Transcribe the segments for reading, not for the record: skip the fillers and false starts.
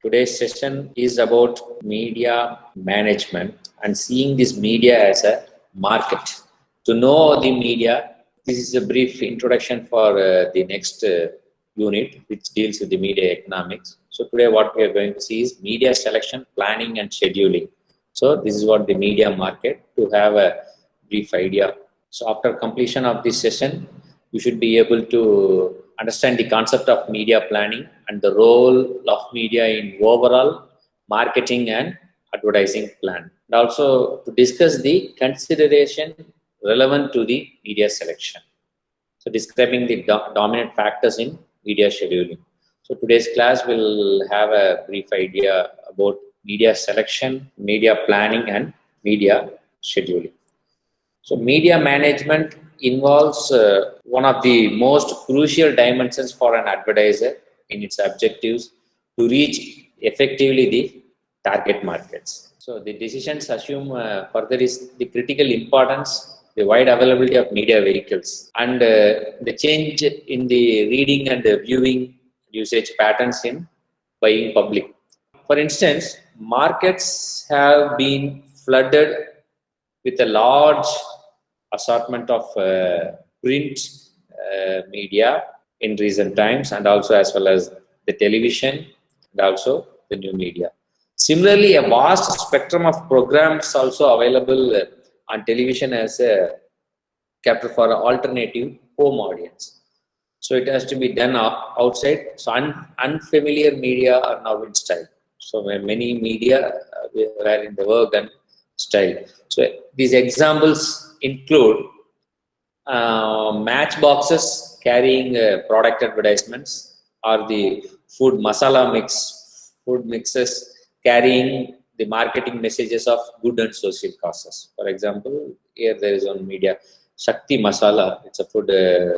Today's session is about media management and seeing this media as a market. To know the media, this is a brief introduction for the next unit, which deals with the media economics. So today what we are going to see is media selection, planning and scheduling. So this is what the media market, to have a brief idea. So after completion of this session, you should be able to understand the concept of media planning and the role of media in overall marketing and advertising plan. And also to discuss the consideration relevant to the media selection. So describing the dominant factors in media scheduling. So today's class will have a brief idea about media selection, media planning and media scheduling. So media management involves one of the most crucial dimensions for an advertiser in its objectives to reach effectively the target markets. So the decisions assume further is the critical importance, the wide availability of media vehicles, and the change in the reading and the viewing usage patterns in buying public. For instance, markets have been flooded with a large assortment of print media in recent times, and also as well as the television and also the new media. Similarly, a vast spectrum of programs also available on television as a capture for an alternative home audience. So it has to be done outside. So unfamiliar media are now in style. So many media were in the work and style. So these examples include matchboxes carrying product advertisements, or the food mixes carrying the marketing messages of good and social causes. For example, here there is one media, Shakti Masala. It's a food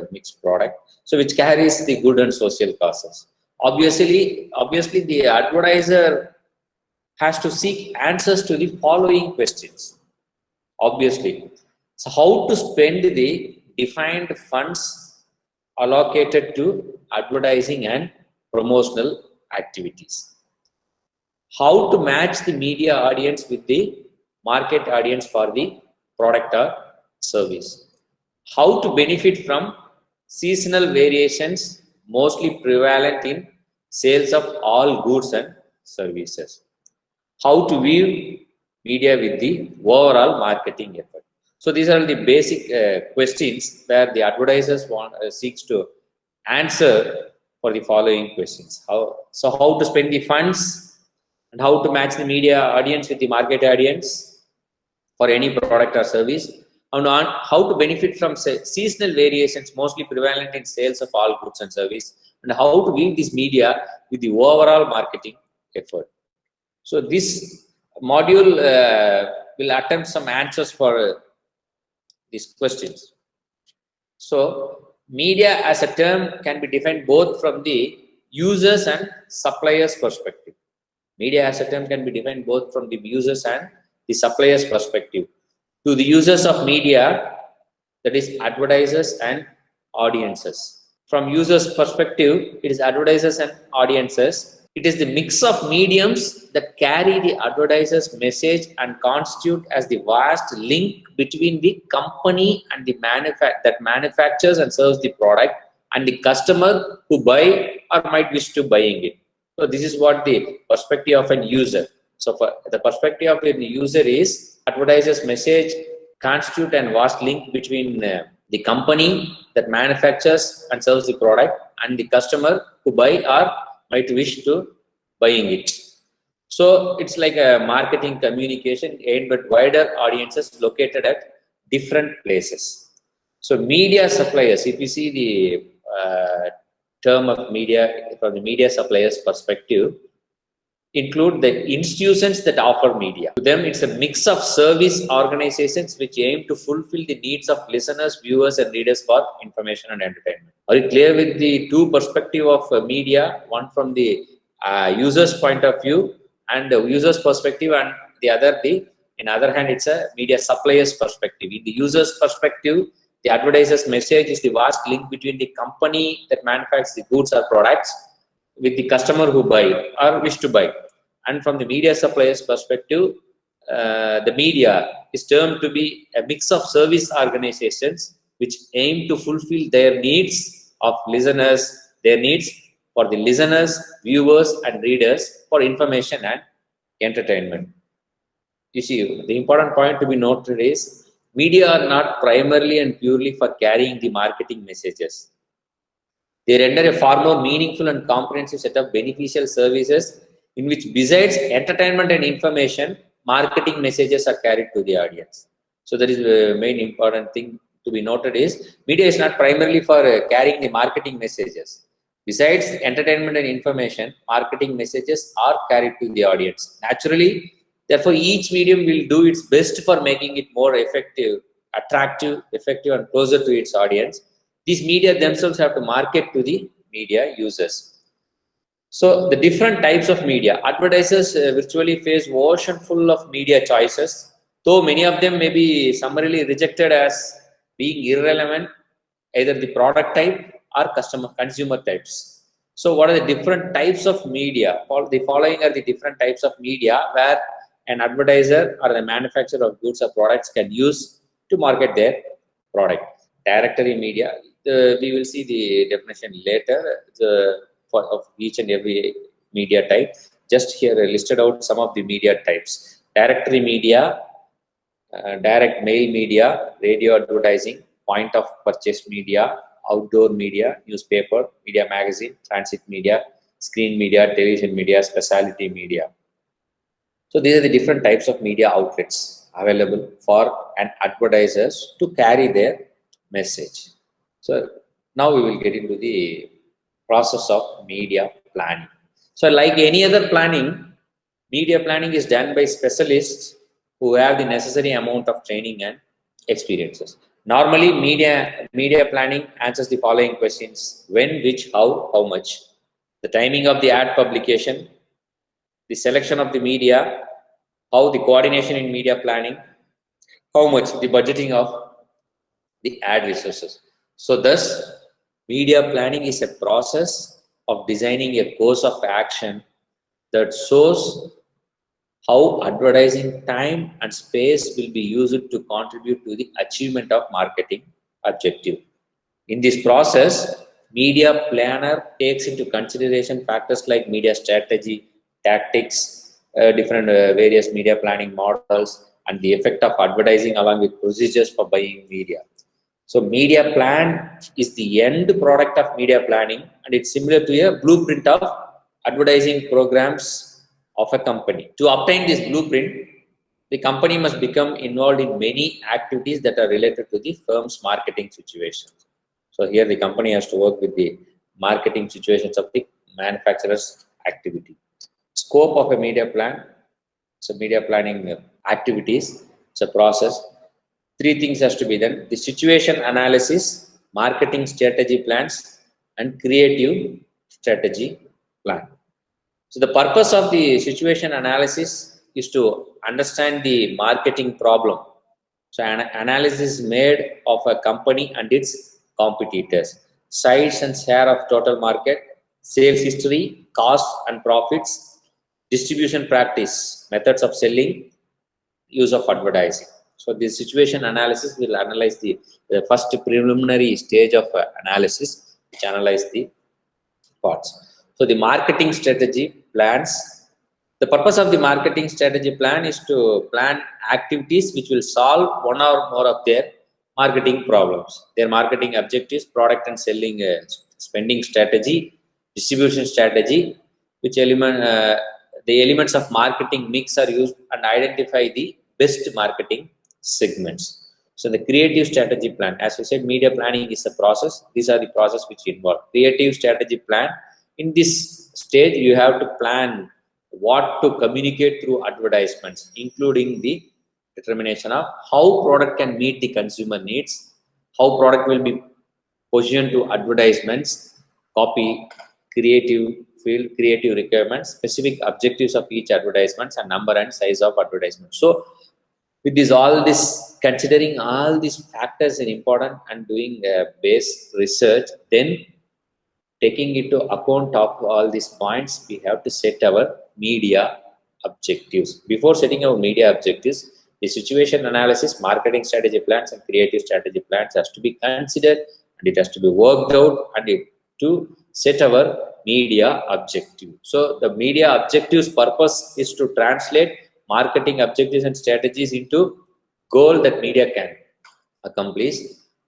mixed product, so which carries the good and social causes. Obviously, the advertiser has to seek answers to the following questions. Obviously, so how to spend the defined funds allocated to advertising and promotional activities? How to match the media audience with the market audience for the product or service? How to benefit from seasonal variations mostly prevalent in sales of all goods and services? How to view media with the overall marketing effort? So these are the basic questions where the advertisers seeks to answer for the following questions. How to spend the funds, and how to match the media audience with the market audience for any product or service, and on how to benefit from seasonal variations mostly prevalent in sales of all goods and service, and how to view this media with the overall marketing effort. So this module will attempt some answers for these questions. So media as a term can be defined both from the users and suppliers perspective. Media as a term can be defined both from the users and the suppliers perspective. To the users of media, that is advertisers and audiences. From users perspective, it is advertisers and audiences. It is the mix of mediums that carry the advertiser's message and constitute as the vast link between the company and the that manufactures and serves the product, and the customer who buy or might wish to buying it. So this is what the perspective of an user. So for the perspective of a user is advertiser's message constitute a vast link between the company that manufactures and sells the product and the customer who buy or might wish to buying it. So it's like a marketing communication aimed at wider audiences located at different places. So media suppliers, if you see the term of media from the media suppliers perspective, include the institutions that offer media. To them, it's a mix of service organizations which aim to fulfill the needs of listeners, viewers, and readers for information and entertainment. Are you clear with the two perspective of media? One from the user's point of view and the user's perspective, and the other in other hand, it's a media supplier's perspective. In the user's perspective, the advertiser's message is the vast link between the company that manufactures the goods or products with the customer who buy or wish to buy. And from the media supplier's perspective, the media is termed to be a mix of service organizations which aim to fulfill their needs of listeners, their needs for the listeners, viewers, and readers for information and entertainment. You see, the important point to be noted is media are not primarily and purely for carrying the marketing messages. They render a far more meaningful and comprehensive set of beneficial services in which, besides entertainment and information, marketing messages are carried to the audience. So that is the main important thing to be noted is media is not primarily for carrying the marketing messages. Besides entertainment and information, marketing messages are carried to the audience. Naturally, therefore, each medium will do its best for making it more effective, attractive, effective, and closer to its audience. These media themselves have to market to the media users. So the different types of media, advertisers virtually face ocean full of media choices, though many of them may be summarily rejected as being irrelevant, either the product type or consumer types. So what are the different types of media? The following are the different types of media where an advertiser or the manufacturer of goods or products can use to market their product. Directory media, we will see the definition later of each and every media type. Just here I listed out some of the media types. Directory media, direct mail media, radio advertising, point of purchase media, outdoor media, newspaper, media magazine, transit media, screen media, television media, specialty media. So these are the different types of media outlets available for an advertisers to carry their message. So now we will get into the process of media planning. So like any other planning, media planning is done by specialists who have the necessary amount of training and experiences. Normally, media planning answers the following questions: when, which, how much, the timing of the ad publication, the selection of the media, how the coordination in media planning, how much the budgeting of the ad resources. So thus, media planning is a process of designing a course of action that shows how advertising time and space will be used to contribute to the achievement of marketing objective. In this process, media planner takes into consideration factors like media strategy, tactics, different various media planning models, and the effect of advertising along with procedures for buying media. So media plan is the end product of media planning, and it's similar to a blueprint of advertising programs of a company. To obtain this blueprint, the company must become involved in many activities that are related to the firm's marketing situation. So here the company has to work with the marketing situations of the manufacturer's activity. Scope of a media plan. So media planning activities, it's a process. Three things has to be done: the situation analysis, marketing strategy plans, and creative strategy plan. So the purpose of the situation analysis is to understand the marketing problem. So an analysis is made of a company and its competitors, size and share of total market, sales history, costs and profits, distribution practice, methods of selling, use of advertising. So the situation analysis will analyze the first preliminary stage of analysis, which analyze the parts. So the marketing strategy plans. The purpose of the marketing strategy plan is to plan activities which will solve one or more of their marketing problems, their marketing objectives, product and selling spending strategy, distribution strategy, which the elements of marketing mix are used, and identify the best marketing segments. So the creative strategy plan, as we said, media planning is a process. These are the process which involve creative strategy plan. In this stage, you have to plan what to communicate through advertisements, including the determination of how product can meet the consumer needs, how product will be positioned to advertisements, copy, creative field, creative requirements, specific objectives of each advertisements, and number and size of advertisements. So with this, all this, considering all these factors are important and doing base research, then taking into account of all these points, we have to set our media objectives. Before setting our media objectives, the situation analysis, marketing strategy plans, and creative strategy plans has to be considered, and it has to be worked out, and it to set our media objective. So the media objectives purpose is to translate marketing objectives and strategies into goal that media can accomplish.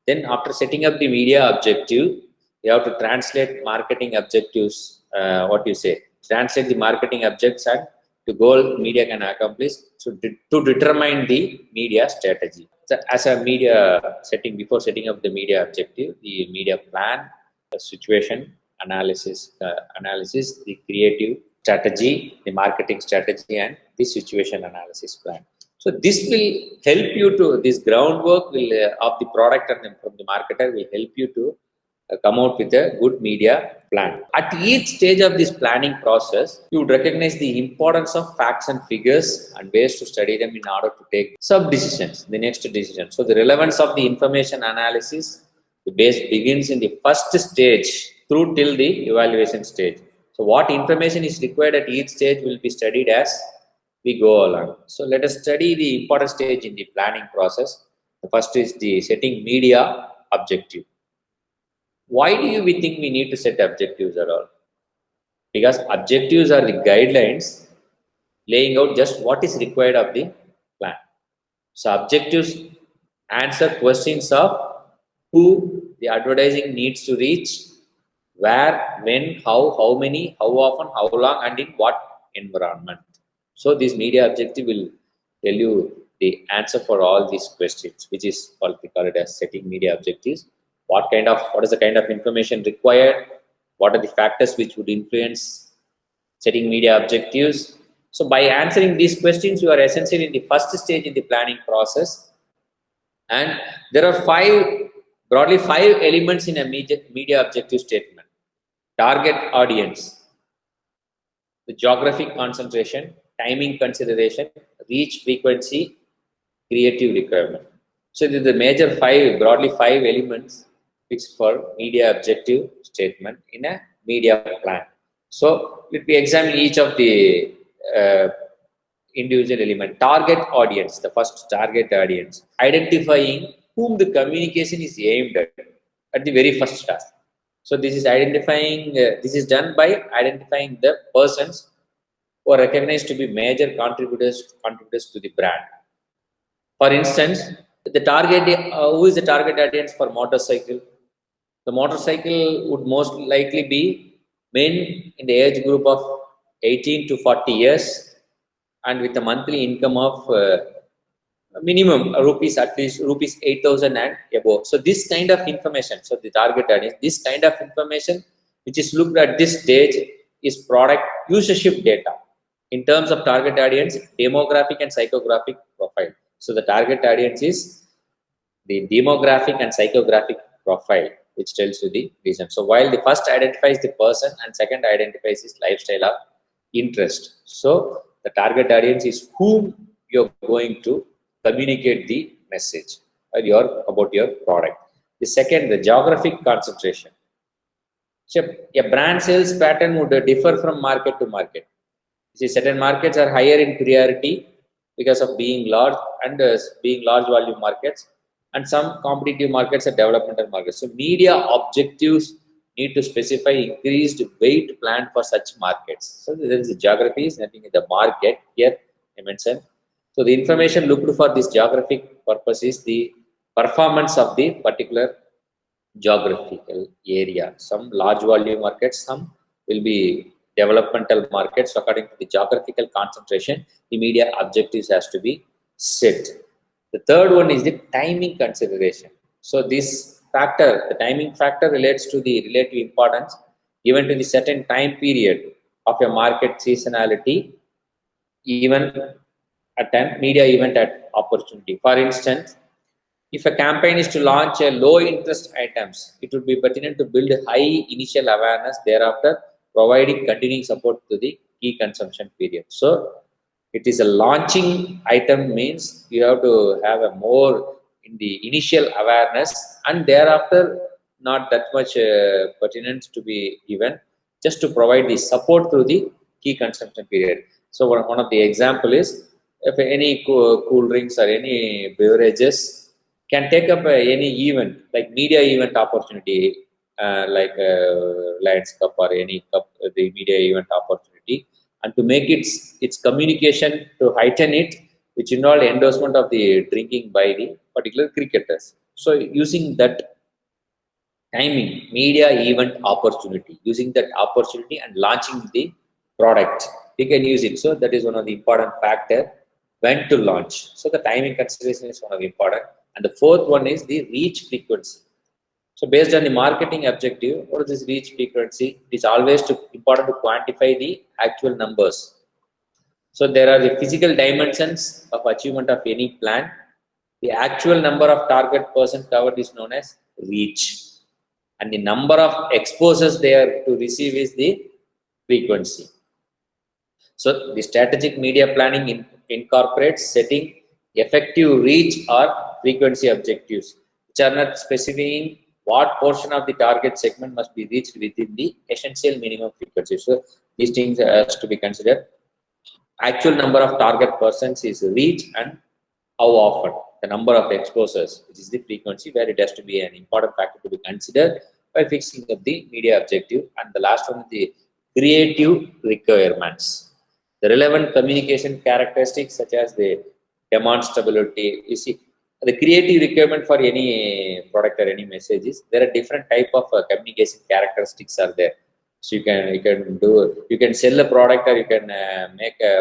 Then after setting up the media objective, you have to translate marketing objectives, what you say, translate the marketing objects and the goal media can accomplish. So to determine the media strategy. So as a media setting, before setting up the media objective, the media plan, the situation analysis, the creative strategy, the marketing strategy, and the situation analysis plan. So this will help you to, this groundwork will of the product and from the marketer will help you to come out with a good media plan. At each stage of this planning process, you would recognize the importance of facts and figures and ways to study them in order to take sub decisions, the next decision. So the relevance of the information analysis, the base begins in the first stage through till the evaluation stage. So what information is required at each stage will be studied as we go along. So let us study the important stage in the planning process. The first is the setting media objective. Why do we think we need to set objectives at all? Because objectives are the guidelines laying out just what is required of the plan. So objectives answer questions of who the advertising needs to reach, where, when, how many, how often, how long, and in what environment. So this media objective will tell you the answer for all these questions, which is what we call it as setting media objectives. What is the kind of information required? What are the factors which would influence setting media objectives? So by answering these questions, you are essentially in the first stage in the planning process. And there are broadly five elements in a media objective statement. Target audience, the geographic concentration, timing consideration, reach frequency, creative requirement. So these are the broadly five elements which for media objective statement in a media plan. So let me examine each of the individual element. Target audience, the first target audience, identifying whom the communication is aimed at the very first task. So this is identifying, this is done by identifying the persons who are recognized to be major contributors to the brand. For instance, the target, who is the target audience for motorcycle? The motorcycle would most likely be men in the age group of 18 to 40 years and with a monthly income of minimum rupees, at least rupees 8,000 and above. So this kind of information, so the target audience, this kind of information which is looked at this stage is product usership data. In terms of target audience, demographic and psychographic profile. So the target audience is the demographic and psychographic profile, which tells you the reason. So while the first identifies the person and second identifies his lifestyle or interest. So the target audience is whom you're going to communicate the message or about your product. The second, the geographic concentration. So a brand sales pattern would differ from market to market. See, certain markets are higher in priority because of being large and being large volume markets, and some competitive markets are developmental markets. So media objectives need to specify increased weight plan for such markets. So there is the geographies, nothing in the market here I mentioned. So the information looked for this geographic purpose is the performance of the particular geographical area. Some large volume markets, some will be developmental markets. According to the geographical concentration, the media objectives has to be set. The third one is the timing consideration. So this factor, the timing factor, relates to the relative importance given to the certain time period of a market seasonality, even at a media event at opportunity. For instance, if a campaign is to launch a low interest items, it would be pertinent to build high initial awareness, thereafter providing continuing support to the key consumption period. So it is a launching item, means you have to have a more in the initial awareness and thereafter not that much pertinence to be given, just to provide the support through the key consumption period. So one of the example is, if any cool drinks or any beverages can take up any event, like media event opportunity, like Lions Cup or any cup, the media event opportunity, and to make its communication, to heighten it, which involve endorsement of the drinking by the particular cricketers. So using that timing, media event opportunity, using that opportunity and launching the product, you can use it. So that is one of the important factor when to launch. So the timing consideration is one of the important. And the fourth one is the reach frequency. So based on the marketing objective, what is this reach frequency? It is always important to quantify the actual numbers. So there are the physical dimensions of achievement of any plan. The actual number of target person covered is known as reach. And the number of exposures they are to receive is the frequency. So the strategic media planning incorporates setting effective reach or frequency objectives, which are not specifying what portion of the target segment must be reached within the essential minimum frequency. So these things has to be considered. Actual number of target persons is reach, and how often, the number of exposures, which is the frequency, where it has to be an important factor to be considered by fixing up the media objective. And the last one is the creative requirements. The relevant communication characteristics such as the demonstrability. You see, the creative requirement for any product or any messages, there are different type of communication characteristics are there. So you can sell a product, or you can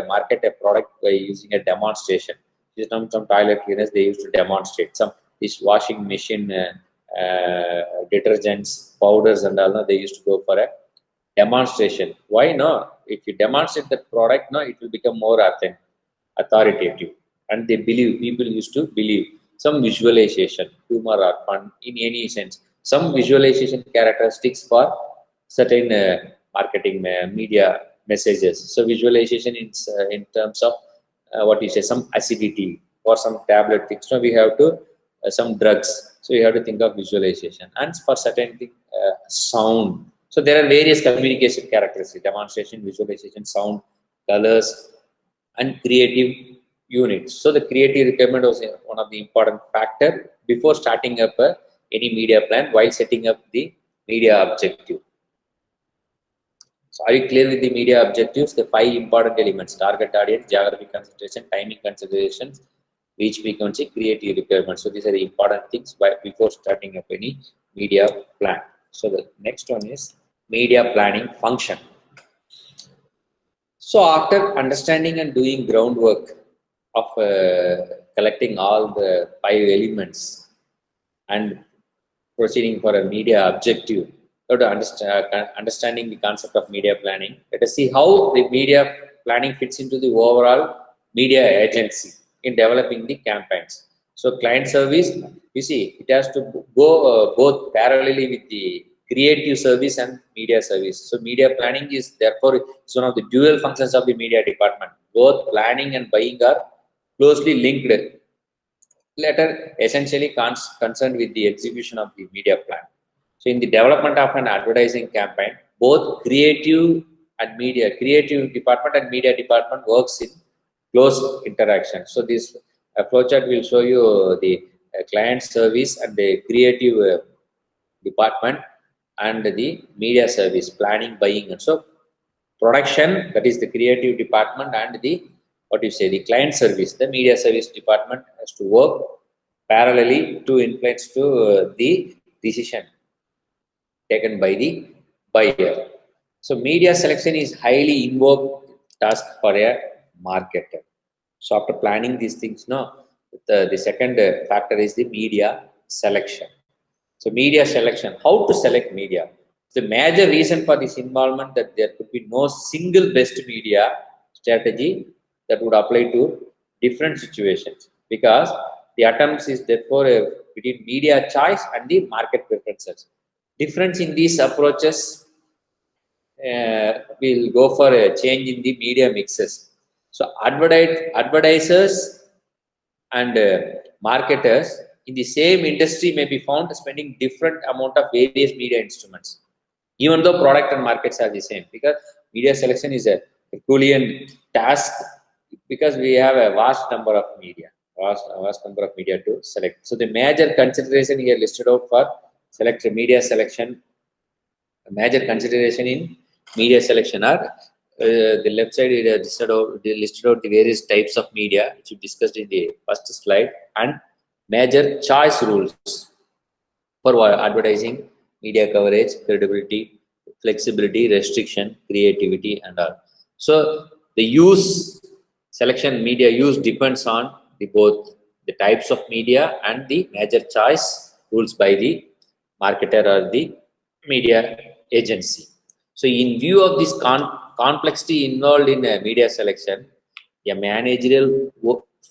market a product by using a demonstration. Some toilet cleaners, they used to demonstrate some this washing machine detergents, powders, and all. They used to go for a demonstration. Why not? If you demonstrate the product, no, it will become more authoritative, and they believe. People used to believe. Some visualization, humor or fun in any sense. Some visualization characteristics for certain marketing media messages. So visualization in terms of what you say, some acidity or some tablet things. So we have to some drugs. So you have to think of visualization, and for certain thing, sound. So there are various communication characteristics: demonstration, visualization, sound, colors, and creative units. So the creative requirement was one of the important factor before starting up any media plan, while setting up the media objective. So are you clear with the media objectives? The 5 important elements: target audience, geographic concentration, timing considerations, reach frequency, creative requirements. So these are the important things before starting up any media plan. So the next one is media planning function. So after understanding and doing groundwork of collecting all the 5 elements and proceeding for a media objective, to understanding the concept of media planning, let us see how the media planning fits into the overall media agency in developing the campaigns. So client service, you see, it has to go both parallelly with the creative service and media service. So media planning is therefore it's one of the dual functions of the media department. Both planning and buying are closely linked, latter essentially concerned with the execution of the media plan. So in the development of an advertising campaign, both creative department and media department works in close interaction. So this flowchart will show you the client service and the creative department and the media service, planning, buying. And so production, that is the creative department, and the the client service, the media service department, has to work parallelly to influence to the decision taken by the buyer. So media selection is highly involved task for a marketer. So after planning these things, the second factor is the media selection. So media selection, how to select media? The major reason for this involvement that there could be no single best media strategy that would apply to different situations, because the attempts is therefore between media choice and the market preferences. Difference in these approaches will go for a change in the media mixes. So advertisers and marketers in the same industry may be found spending different amount of various media instruments, even though product and markets are the same, because media selection is a Herculean task, because we have a vast number of media, vast number of media to select. So the major consideration here listed out for media selection, major consideration in media selection are the left side is listed out the various types of media which we discussed in the first slide, and major choice rules for advertising, media coverage, credibility, flexibility, restriction, creativity, and all. So the use selection media use depends on both the types of media and the major choice rules by the marketer or the media agency. So in view of this complexity involved in media selection, a managerial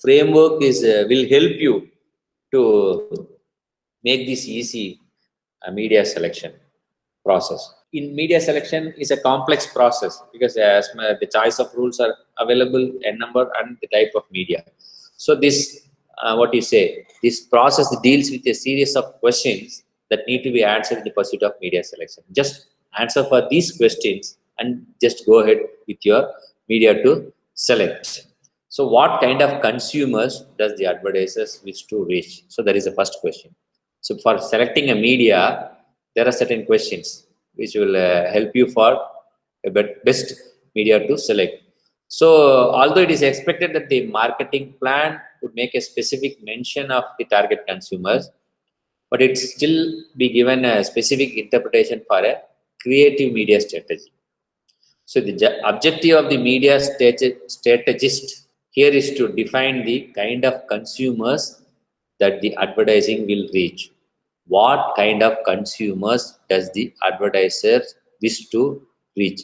framework will help you to make this easy media selection process. In media selection is a complex process, because the choice of rules are available, n number, and the type of media. So this this process deals with a series of questions that need to be answered in the pursuit of media selection. Just answer for these questions and just go ahead with your media to select. So what kind of consumers does the advertisers wish to reach? So that is the first question. So for selecting a media, there are certain questions which will help you for a best media to select. So although it is expected that the marketing plan would make a specific mention of the target consumers, but it still be given a specific interpretation for a creative media strategy. So the objective of the media strategist here is to define the kind of consumers that the advertising will reach. What kind of consumers does the advertiser wish to reach?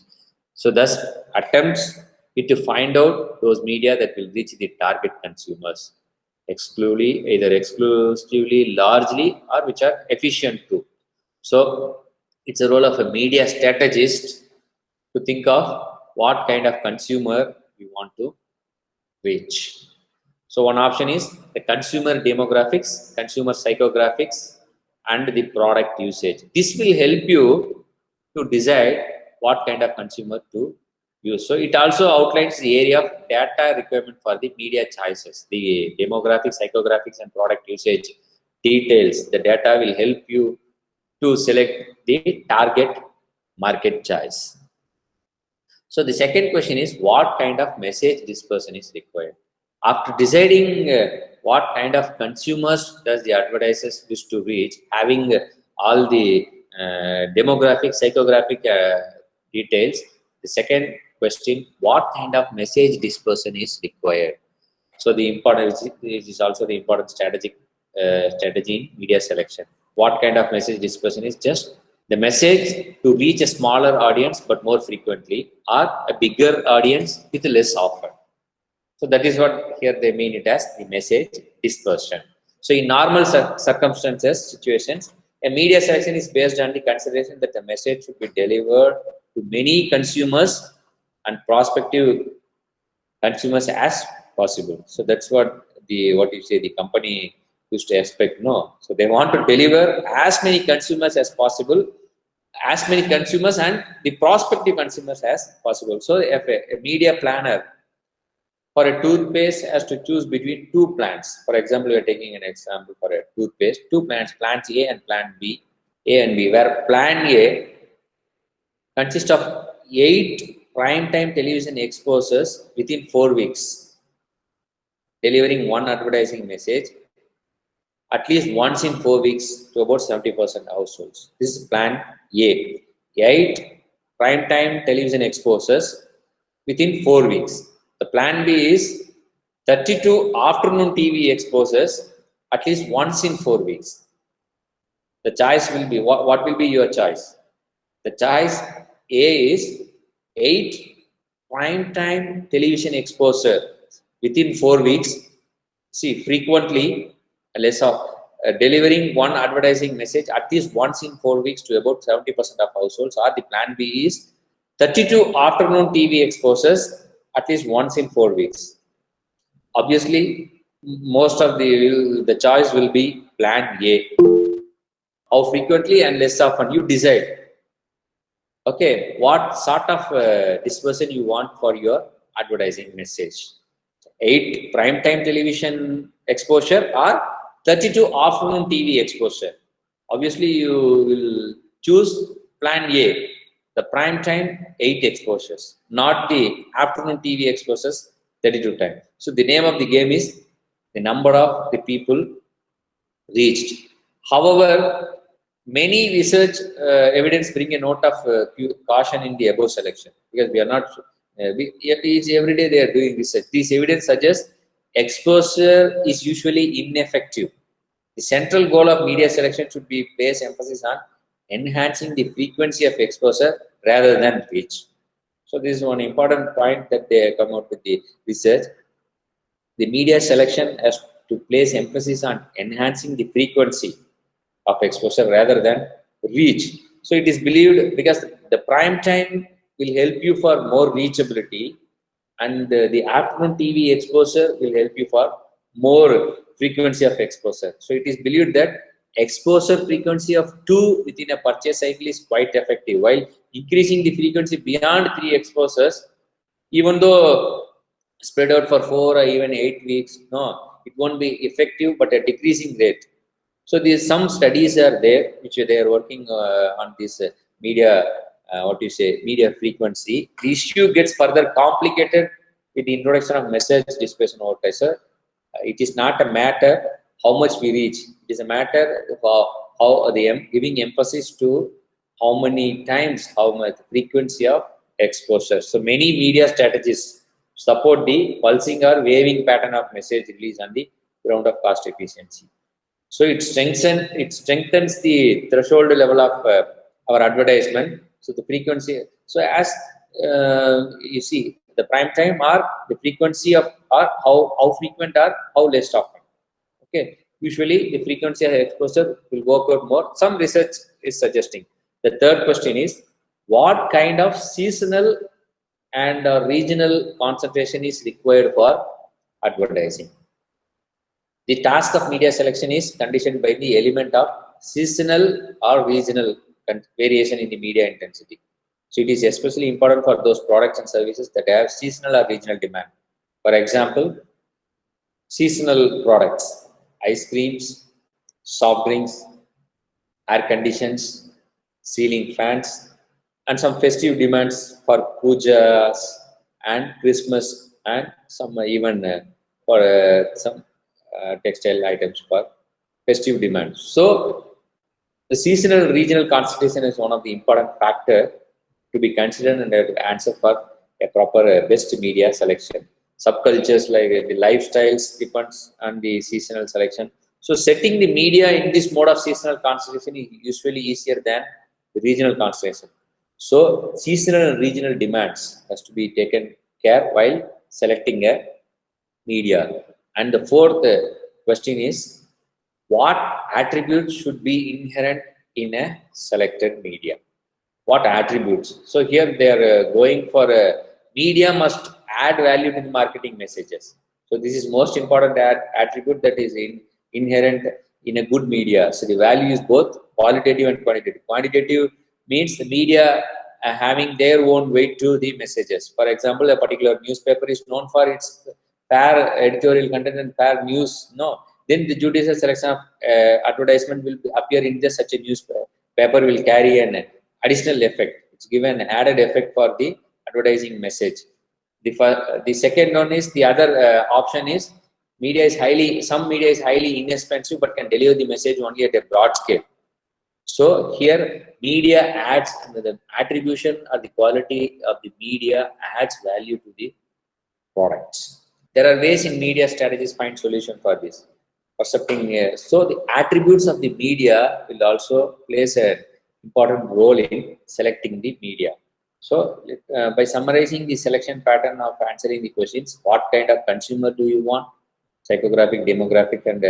So thus attempts it to find out those media that will reach the target consumers either exclusively, largely, or which are efficient too. So it's a role of a media strategist to think of what kind of consumer we want to reach. So one option is the consumer demographics, consumer psychographics, and the product usage. This will help you to decide what kind of consumer to use. So it also outlines the area of data requirement for the media choices, the demographics, psychographics, and product usage details. The data will help you to select the target market choice. So the second question is, what kind of message this person is required? After deciding what kind of consumers does the advertisers wish to reach, having all the demographic, psychographic details, the second question, what kind of message this person is required? So the important is also the important strategy in media selection. What kind of message this person is? Just the message to reach a smaller audience but more frequently, or a bigger audience with less often. So that is what here they mean it as the message dispersion. So in normal circumstances, situations, a media selection is based on the consideration that the message should be delivered to many consumers and prospective consumers as possible. So that's what the company used to expect. No, so they want to deliver as many consumers as possible, as many consumers and the prospective consumers as possible. So if a media planner for a toothpaste has to choose between two plants. For example, we are taking an example for a toothpaste, two plants, plant A and plant B, A and B, where plant A consists of 8 prime-time television exposures within 4 weeks, delivering one advertising message at least once in 4 weeks to about 70% households. This is plan A. 8 prime-time television exposures within 4 weeks. The plan B is 32 afternoon TV exposures at least once in 4 weeks. The choice will be, what will be your choice? The choice A is 8 prime-time television exposure within 4 weeks. See, frequently, less of delivering one advertising message at least once in 4 weeks to about 70% of households, or the plan B is 32 afternoon TV exposures at least once in 4 weeks. Obviously, most of the choice will be plan A. How frequently and less often, you decide. Okay, what sort of dispersion you want for your advertising message? 8 prime time television exposure or 32 afternoon TV exposure. Obviously, you will choose plan A, the prime time 8 exposures, not the afternoon TV exposures 32 times. So the name of the game is the number of the people reached. However, many research evidence bring a note of caution in the above selection, because we are not every day they are doing research. This evidence suggests exposure is usually ineffective. The central goal of media selection should be place emphasis on enhancing the frequency of exposure rather than reach. So this is one important point that they come out with the research. The media selection has to place emphasis on enhancing the frequency of exposure rather than reach. So it is believed, because the prime time will help you for more reachability, and the afternoon TV exposure will help you for more frequency of exposure. So it is believed that exposure frequency of 2 within a purchase cycle is quite effective, while increasing the frequency beyond 3 exposures, even though spread out for 4 or even 8 weeks, no, it won't be effective, but a decreasing rate. So these some studies are there which they are working on this media, media frequency. The issue gets further complicated with the introduction of message dispersion advertiser. It is not a matter how much we reach. It is a matter of how they are giving emphasis to how many times, how much frequency of exposure. So many media strategies support the pulsing or waving pattern of message release on the ground of cost efficiency. So it strengthens the threshold level of our advertisement. So the frequency. So as you see, the prime time or the frequency of, or how frequent or how less often. Okay. Usually the frequency of exposure will work out more. Some research is suggesting. The third question is, what kind of seasonal and regional concentration is required for advertising? The task of media selection is conditioned by the element of seasonal or regional variation in the media intensity. So it is especially important for those products and services that have seasonal or regional demand. For example, seasonal products, ice creams, soft drinks, air conditions, ceiling fans, and some festive demands for pujas and Christmas, and some even for some textile items for festive demand. So the seasonal regional concentration is one of the important factor to be considered and to answer for a proper best media selection. Subcultures like the lifestyles depends on the seasonal selection. So setting the media in this mode of seasonal concentration is usually easier than the regional concentration. So seasonal and regional demands has to be taken care while selecting a media. And the fourth question is, what attributes should be inherent in a selected media? What attributes? So here they are going for a media must add value to the marketing messages. So this is most important attribute that is inherent in a good media. So the value is both qualitative and quantitative. Quantitative means the media having their own weight to the messages. For example, a particular newspaper is known for its fair editorial content and fair news. No, then the judicious selection of advertisement will appear in just such a newspaper. Paper will carry an additional effect. It's given an added effect for the advertising message. The second one is the other option is some media is highly inexpensive but can deliver the message only at a broad scale. So here media adds the attribution or the quality of the media adds value to the products. There are ways in media strategies find solution for this. Percepting so the attributes of the media will also plays an important role in selecting the media. So by summarizing the selection pattern of answering the questions, what kind of consumer do you want? Psychographic, demographic, and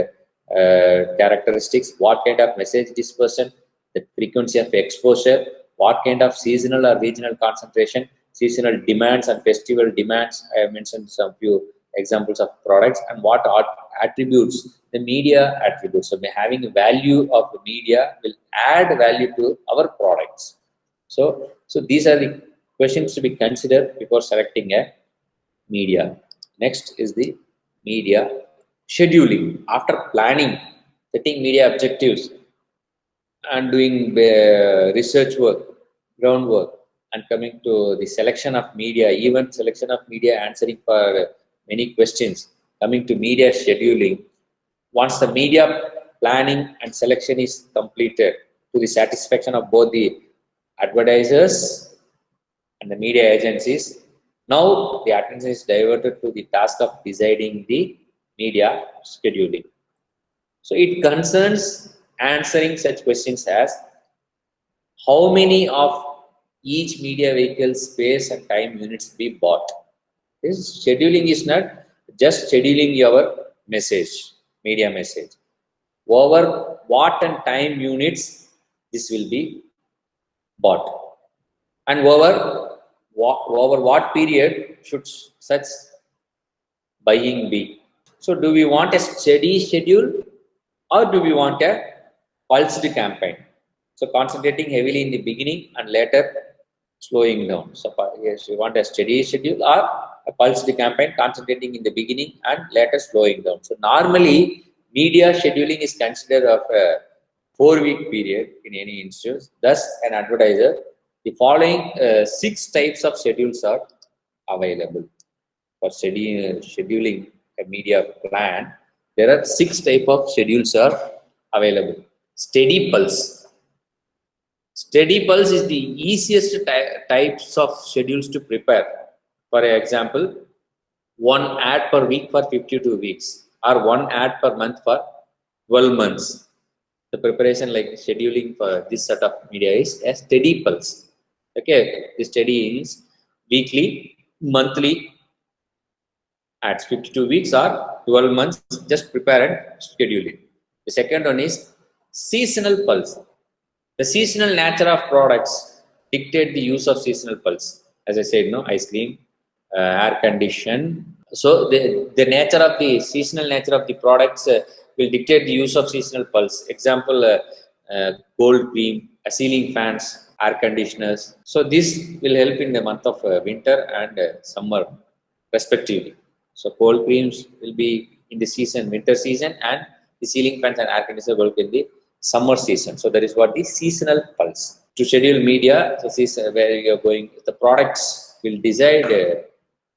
characteristics. What kind of message dispersion? The frequency of exposure. What kind of seasonal or regional concentration? Seasonal demands and festival demands. I have mentioned some few examples of products and what attributes the media attributes. So by having a value of the media will add value to our products. So these are the questions to be considered before selecting a media. Next is the media scheduling. After planning, setting media objectives, and doing research work, groundwork, and coming to the selection of media, even selection of media, answering for many questions, coming to media scheduling. Once the media planning and selection is completed to the satisfaction of both the advertisers and the media agencies, now the attention is diverted to the task of deciding the media scheduling. So it concerns answering such questions as how many of each media vehicle space and time units be bought. This scheduling is not just scheduling your message, media message. Over what and time units this will be bought, and over what period should such buying be. So do we want a steady schedule or do we want a pulsed campaign? So concentrating heavily in the beginning and later slowing down. So yes, we want a steady schedule or a pulsed campaign, concentrating in the beginning and later slowing down. So normally media scheduling is considered of a 4-week period in any instance. Thus an advertiser, the following 6 types of schedules are available for scheduling a media plan. There are 6 types of schedules are available. Steady pulse. Steady pulse is the easiest types of schedules to prepare. For example, 1 ad per week for 52 weeks or 1 ad per month for 12 months. The preparation like scheduling for this set of media is a steady pulse. Okay, the steady is weekly, monthly ads, 52 weeks or 12 months, just prepare and schedule it. The second one is seasonal pulse. The seasonal nature of products dictate the use of seasonal pulse. As I said, no, ice cream, air condition. So the nature of the seasonal nature of the products will dictate the use of seasonal pulse. Example, cold cream, ceiling fans, air conditioners. So this will help in the month of winter and summer respectively. So cold creams will be in the season, winter season, and the ceiling fans and air conditioners will be in the summer season. So that is what the seasonal pulse. To schedule media, so this where you are going, the products will decide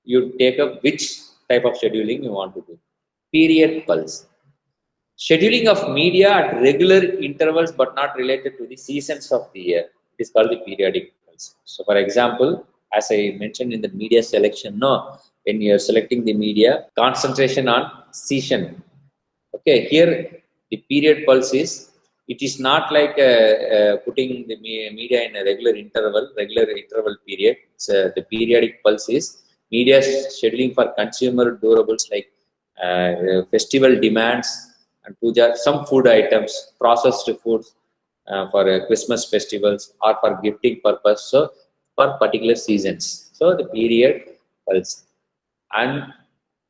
you take up which type of scheduling you want to do. Period pulse. Scheduling of media at regular intervals but not related to the seasons of the year. It is called the periodic pulse. So for example, as I mentioned in the media selection, no, when you are selecting the media, concentration on season. Okay, here the period pulse is, it is not like putting the media in a regular interval period. It's, the periodic pulse is media scheduling for consumer durables like festival demands and puja, some food items, processed foods for Christmas festivals or for gifting purpose. So for particular seasons. So the period pulse. And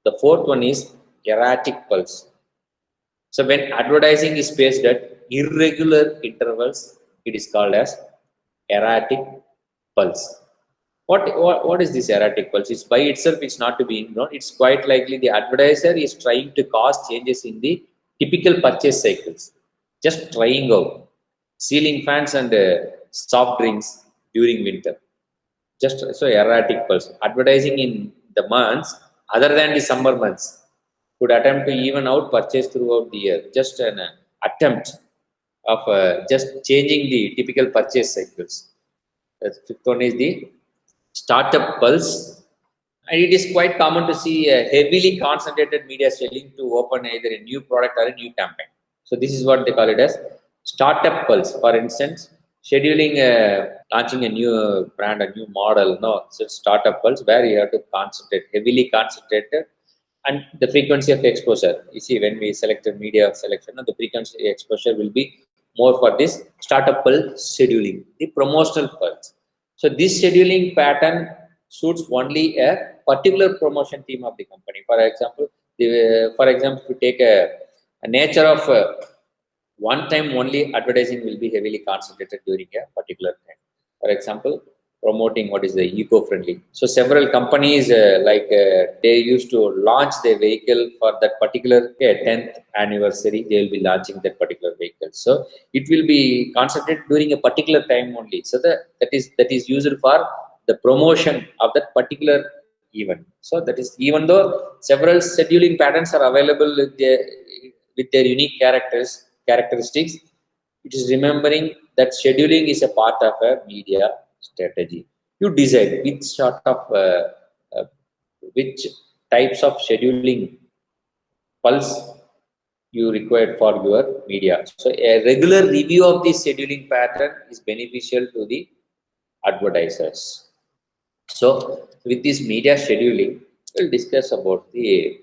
the fourth one is erratic pulse. So when advertising is spaced at irregular intervals, it is called as erratic pulse. What is this erratic pulse? It's by itself, it's not to be ignored. It's quite likely the advertiser is trying to cause changes in the typical purchase cycles. Just trying out ceiling fans and soft drinks during winter. Just so erratic pulse. Advertising in the months other than the summer months could attempt to even out purchase throughout the year. Just an attempt of just changing the typical purchase cycles. The fifth one is the startup pulse. And it is quite common to see a heavily concentrated media selling to open either a new product or a new campaign. So this is what they call it as startup pulse. For instance, scheduling, launching a new brand, a new model. No, so startup pulse where you have to concentrate, heavily concentrated, and the frequency of exposure. You see, when we select a media selection, the frequency exposure will be more for this startup pulse scheduling, the promotional pulse. So this scheduling pattern suits only a particular promotion theme of the company. For example, if you take a nature of one time only, advertising will be heavily concentrated during a particular time. For example, promoting what is the eco-friendly. So several companies they used to launch their vehicle for that particular 10th anniversary. They will be launching that particular vehicle. So it will be concentrated during a particular time only. So that is used for the promotion of that particular event. So that is, even though several scheduling patterns are available with their unique characteristics, it is remembering that scheduling is a part of a media strategy. You decide uh, which types of scheduling pulse you require for your media. So a regular review of the scheduling pattern is beneficial to the advertisers. So with this media scheduling, we'll discuss about the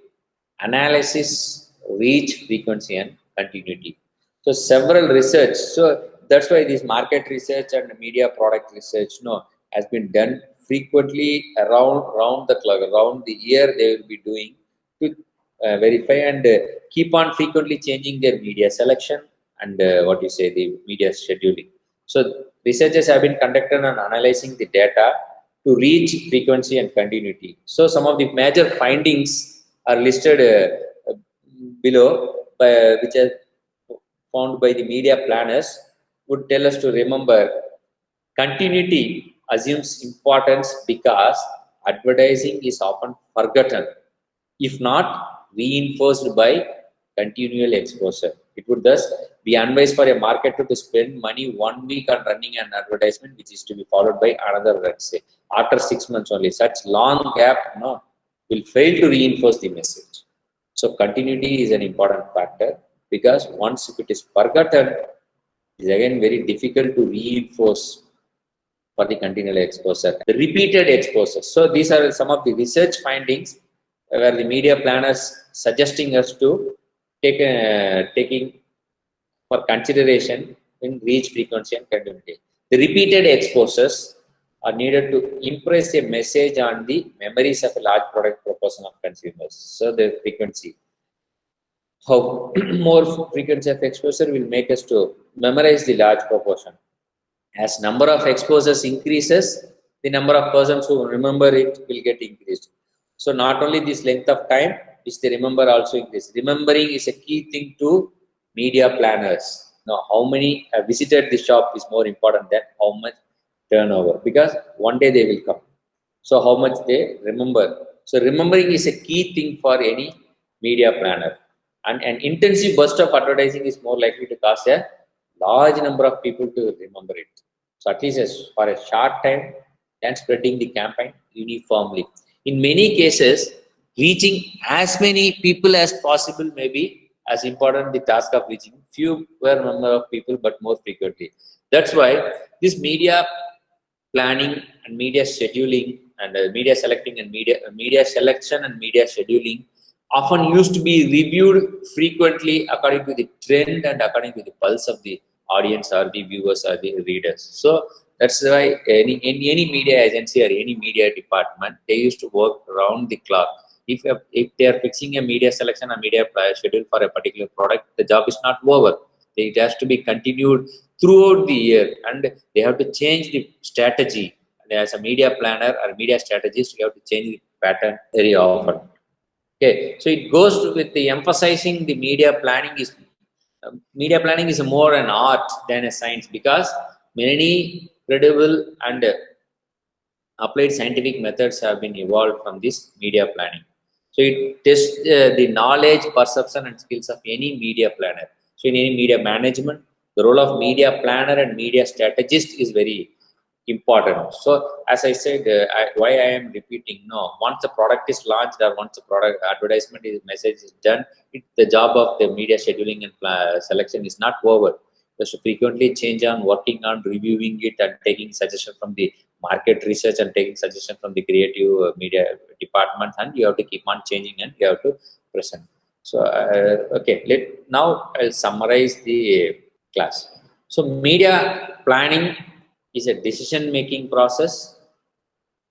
analysis, reach, frequency, and continuity. So several research. So that's why this market research and media product research, has been done frequently around the clock, around the year. They will be doing to verify and keep on frequently changing their media selection and the media scheduling. So researchers have been conducted on analyzing the data to reach frequency and continuity. So some of the major findings are listed below, which are found by the media planners, would tell us to remember continuity assumes importance because advertising is often forgotten, if not reinforced by continual exposure. It would thus be unwise for a marketer to spend money 1 week on running an advertisement, which is to be followed by another, let's say, after 6 months only. Such long gap, will fail to reinforce the message. So continuity is an important factor, because once if it is forgotten, it is again very difficult to reinforce for the continual exposure. The repeated exposure. So these are some of the research findings where the media planners suggesting us to taking for consideration in reach, frequency, and continuity. The repeated exposures are needed to impress a message on the memories of a large product proportion of consumers. So the frequency. How more frequency of exposure will make us to memorize the large proportion. As number of exposures increases, the number of persons who remember it will get increased. So not only this length of time, which they remember also increase. Remembering is a key thing to media planners. Now, how many have visited the shop is more important than how much turnover, because one day they will come. So how much they remember. So remembering is a key thing for any media planner. And an intensive burst of advertising is more likely to cause a large number of people to remember it. So at least for a short time, and spreading the campaign uniformly. In many cases, reaching as many people as possible may be as important the task of reaching fewer number of people but more frequently. That's why this media planning and media scheduling and media selecting and media selection and media scheduling often used to be reviewed frequently according to the trend and according to the pulse of the audience or the viewers or the readers. So that's why any media agency or any media department, they used to work around the clock. If they are fixing a media selection or media schedule for a particular product, the job is not over. It has to be continued throughout the year, and they have to change the strategy. And as a media planner or media strategist, you have to change the pattern very often. Okay, so it goes with the emphasizing the media planning is more an art than a science, because many credible and applied scientific methods have been evolved from this media planning. So it tests the knowledge, perception, and skills of any media planner. So in any media management, the role of media planner and media strategist is very important. So as I said, why I am repeating, once the product is launched or once the product advertisement message is done, the job of the media scheduling and selection is not over. You have to frequently change on working on reviewing it and taking suggestion from the market research and taking suggestion from the creative media department, and you have to keep on changing and you have to present. So okay, now I'll summarize the class. So media planning is a decision making process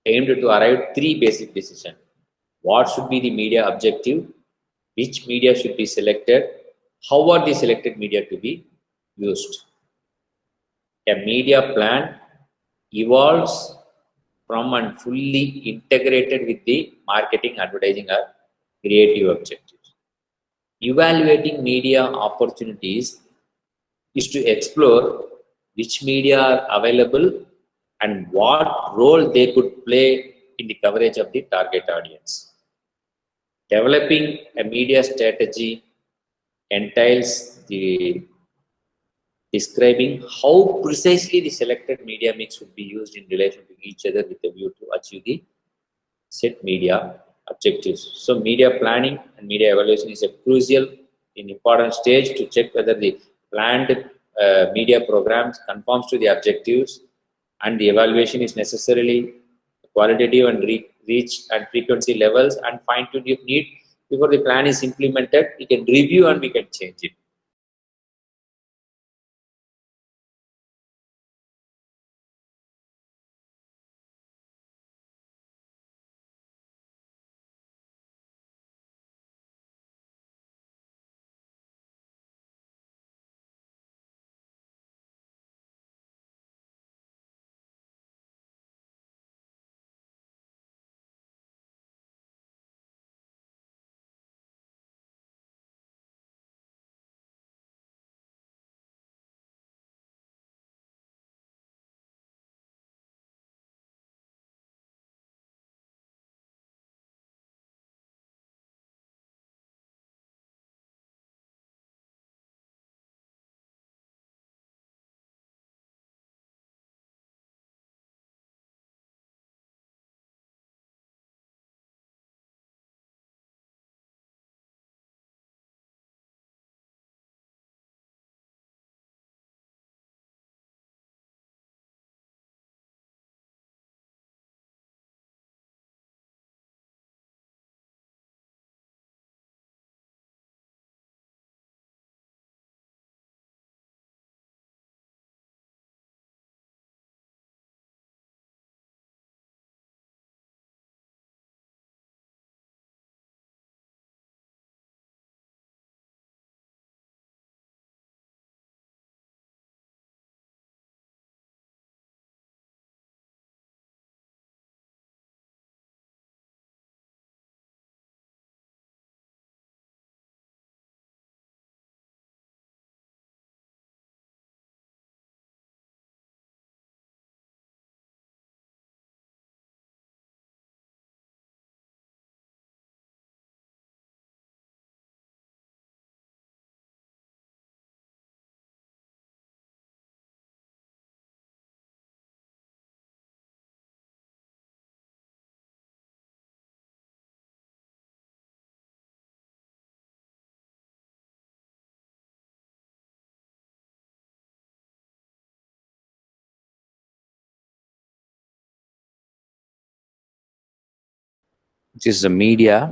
aimed to arrive three basic decisions. What should be the media objective? Which media should be selected? How are the selected media to be used? A media plan evolves from and fully integrated with the marketing, advertising, or creative objectives. Evaluating media opportunities is to explore which media are available and what role they could play in the coverage of the target audience. Developing a media strategy entails the describing how precisely the selected media mix would be used in relation to each other with a view to achieve the set media objectives. So media planning and media evaluation is a crucial and important stage to check whether the planned media programs conforms to the objectives, and the evaluation is necessarily qualitative and reach and frequency levels and fine tune if need. Before the plan is implemented, we can review and we can change it. Which is the media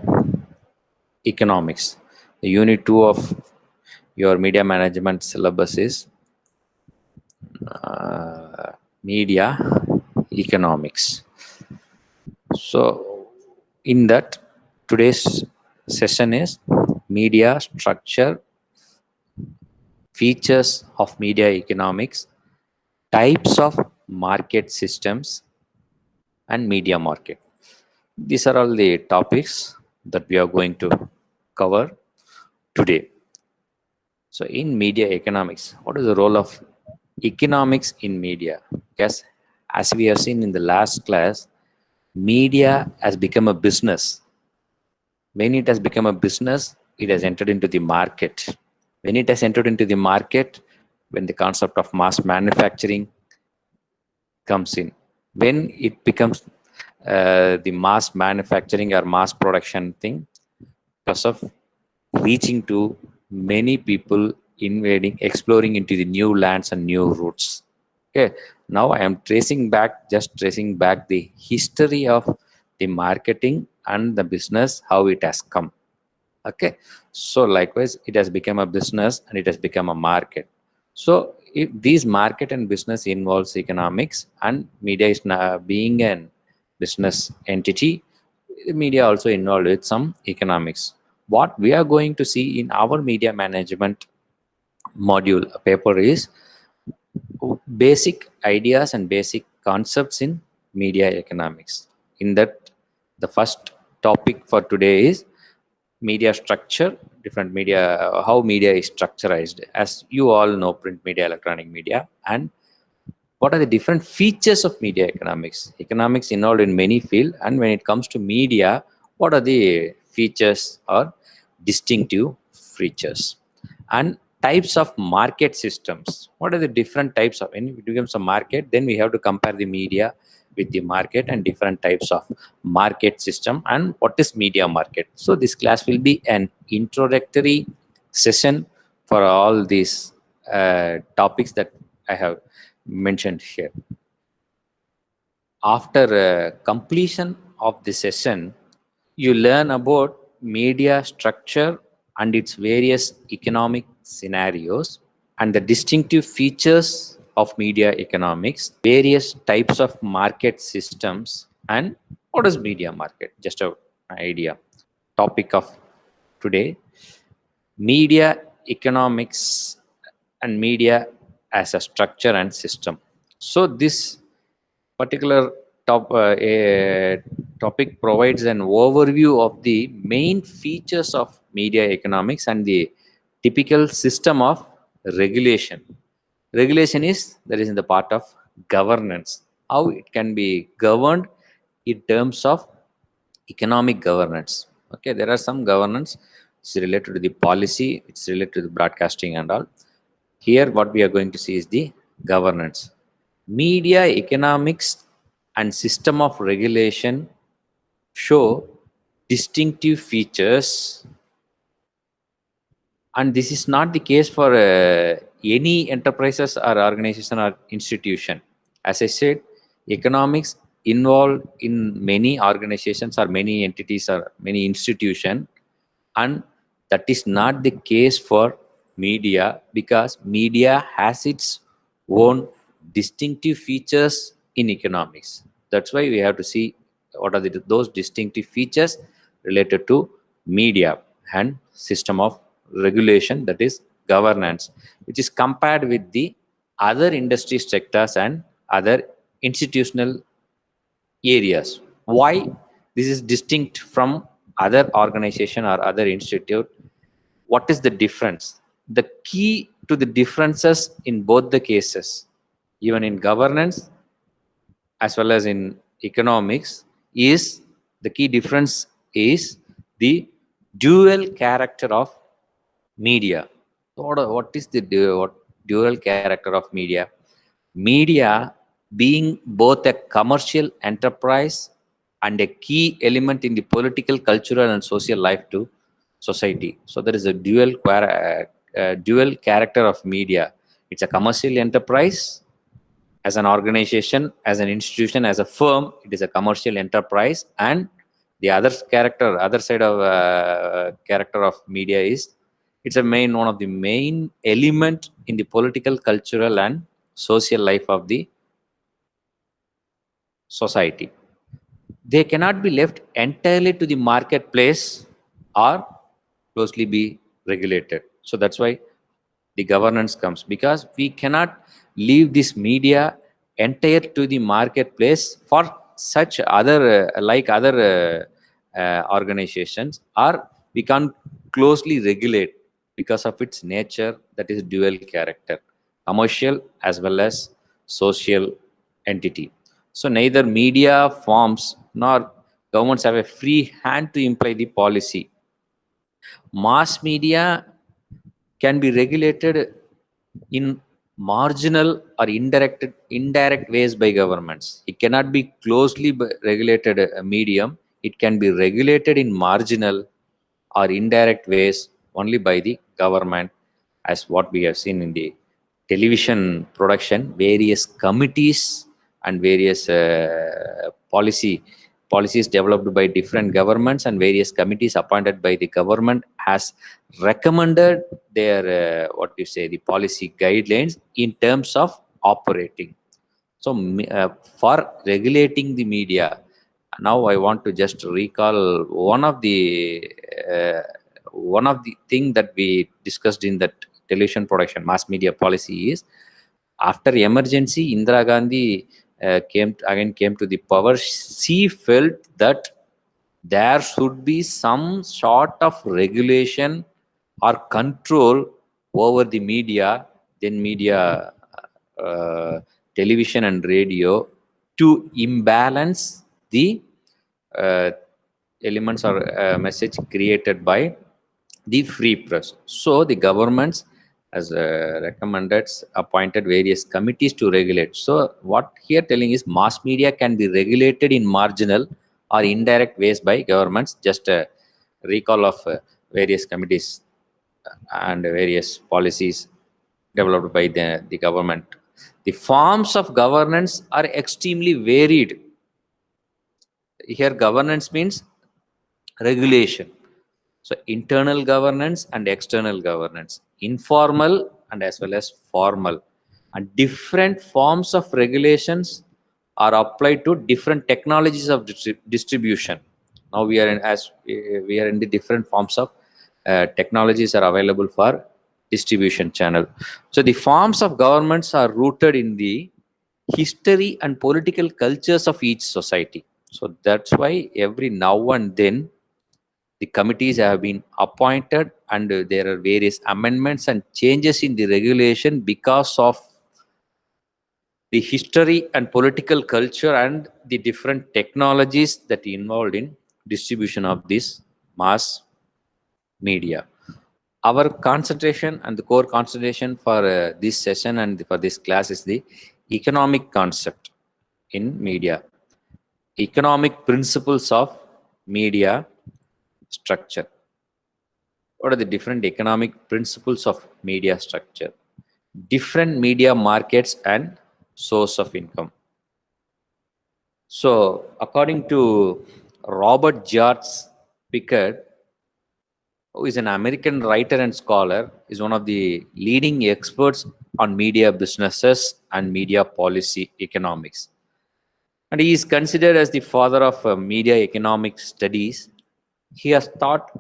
economics. The unit 2 of your media management syllabus is media economics. So in that, today's session is media structure, features of media economics, types of market systems, and media market. These are all the topics that we are going to cover today. So in media economics, what is the role of economics in media? Yes, as we have seen in the last class, media has become a business. When it has become a business, it has entered into the market. When it has entered into the market, when the concept of mass manufacturing comes in, when it becomes the mass manufacturing or mass production thing, because of reaching to many people, invading, exploring into the new lands and new routes. Okay, now I am tracing back the history of the marketing and the business, how it has come. Okay, so likewise it has become a business and it has become a market. So if these market and business involves economics, and media is being an business entity. The media also involved with some economics. What we are going to see in our media management module paper is basic ideas and basic concepts in media economics. In that, the first topic for today is media structure, different media, how media is structured. As you all know, print media, electronic media, and what are the different features of media economics. Economics involved in many fields, and when it comes to media, what are the features or distinctive features? And types of market systems. What are the different types of, when it becomes a market, then we have to compare the media with the market and different types of market system and what is media market. So this class will be an introductory session for all these topics that I have mentioned here. After completion of the session, you learn about media structure and its various economic scenarios and the distinctive features of media economics, various types of market systems, and what is media market? Just an idea. Topic of today: media economics and media as a structure and system. So this particular topic provides an overview of the main features of media economics and the typical system of regulation. Regulation is, that is in the part of governance, how it can be governed in terms of economic governance. Okay, there are some governance, it's related to the policy, it's related to the broadcasting and all. Here what we are going to see is the governance. Media economics and system of regulation show distinctive features, and this is not the case for any enterprises or organization or institution. As I said, economics involved in many organizations or many entities or many institutions, and that is not the case for media, because media has its own distinctive features in economics. That's why we have to see what are those distinctive features related to media and system of regulation, that is governance, which is compared with the other industry sectors and other institutional areas. Why this is distinct from other organization or other institute? What is the difference? The key to the differences in both the cases, even in governance as well as in economics, is the key difference is the dual character of media. What is the dual character of media? Media being both a commercial enterprise and a key element in the political, cultural, and social life to society. So there is a dual character of media. It's a commercial enterprise as an organization, as an institution, as a firm. It is a commercial enterprise, and the other side of character of media is it's one of the main element in the political, cultural, and social life of the society. They cannot be left entirely to the marketplace or closely be regulated. So that's why the governance comes, because we cannot leave this media entire to the marketplace for such other organizations, or we can't closely regulate because of its nature, that is dual character, commercial as well as social entity. So neither media forms nor governments have a free hand to imply the policy. Mass media can be regulated in marginal or indirect ways by governments. It cannot be closely regulated medium. It can be regulated in marginal or indirect ways only by the government, as what we have seen in the television production. Various committees and various policies developed by different governments and various committees appointed by the government has recommended their the policy guidelines in terms of operating. So for regulating the media, Now I want to just recall uh, one of the thing that we discussed in that television production mass media policy is, after emergency, Indira Gandhi came to the power. She felt that there should be some sort of regulation or control over the media, then media, uh, television and radio, to imbalance the uh, elements or message created by the free press. So the governments has recommended, appointed various committees to regulate. So what here telling is mass media can be regulated in marginal or indirect ways by governments. Just a recall of various committees and various policies developed by the government. The forms of governance are extremely varied. Here governance means regulation. So internal governance and external governance, informal and as well as formal, and different forms of regulations are applied to different technologies of distribution. Now we are in, as we are in the different forms of technologies are available for distribution channel. So the forms of governments are rooted in the history and political cultures of each society. So that's why every now and then the committees have been appointed, and there are various amendments and changes in the regulation because of the history and political culture and the different technologies that involved in distribution of this mass media. Our concentration and the core concentration for this session and for this class is the economic concept in media, economic principles of media structure. What are the different economic principles of media structure, different media markets and source of income? So according to Robert George Pickard, who is an American writer and scholar, is one of the leading experts on media businesses and media policy economics. And he is considered as the father of media economic studies. He has taught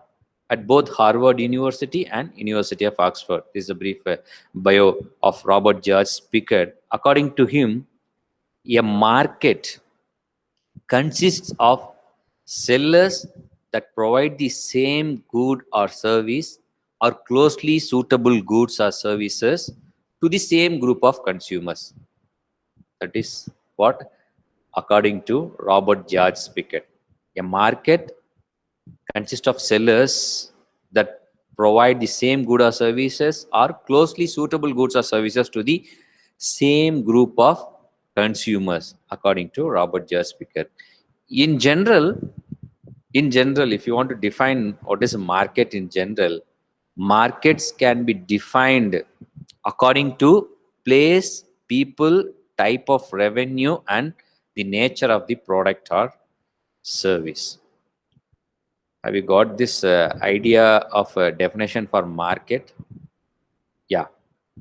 at both Harvard University and University of Oxford. This is a brief bio of Robert George Pickard. According to him, a market consists of sellers that provide the same good or service or closely suitable goods or services to the same group of consumers. That is what, according to Robert George Pickard. A market consists of sellers that provide the same good or services or closely suitable goods or services to the same group of consumers, according to Robert George Pickard. In general, if you want to define what is a market in general, markets can be defined according to place, people, type of revenue, and the nature of the product or service. Have you got this idea of a definition for market? Yeah.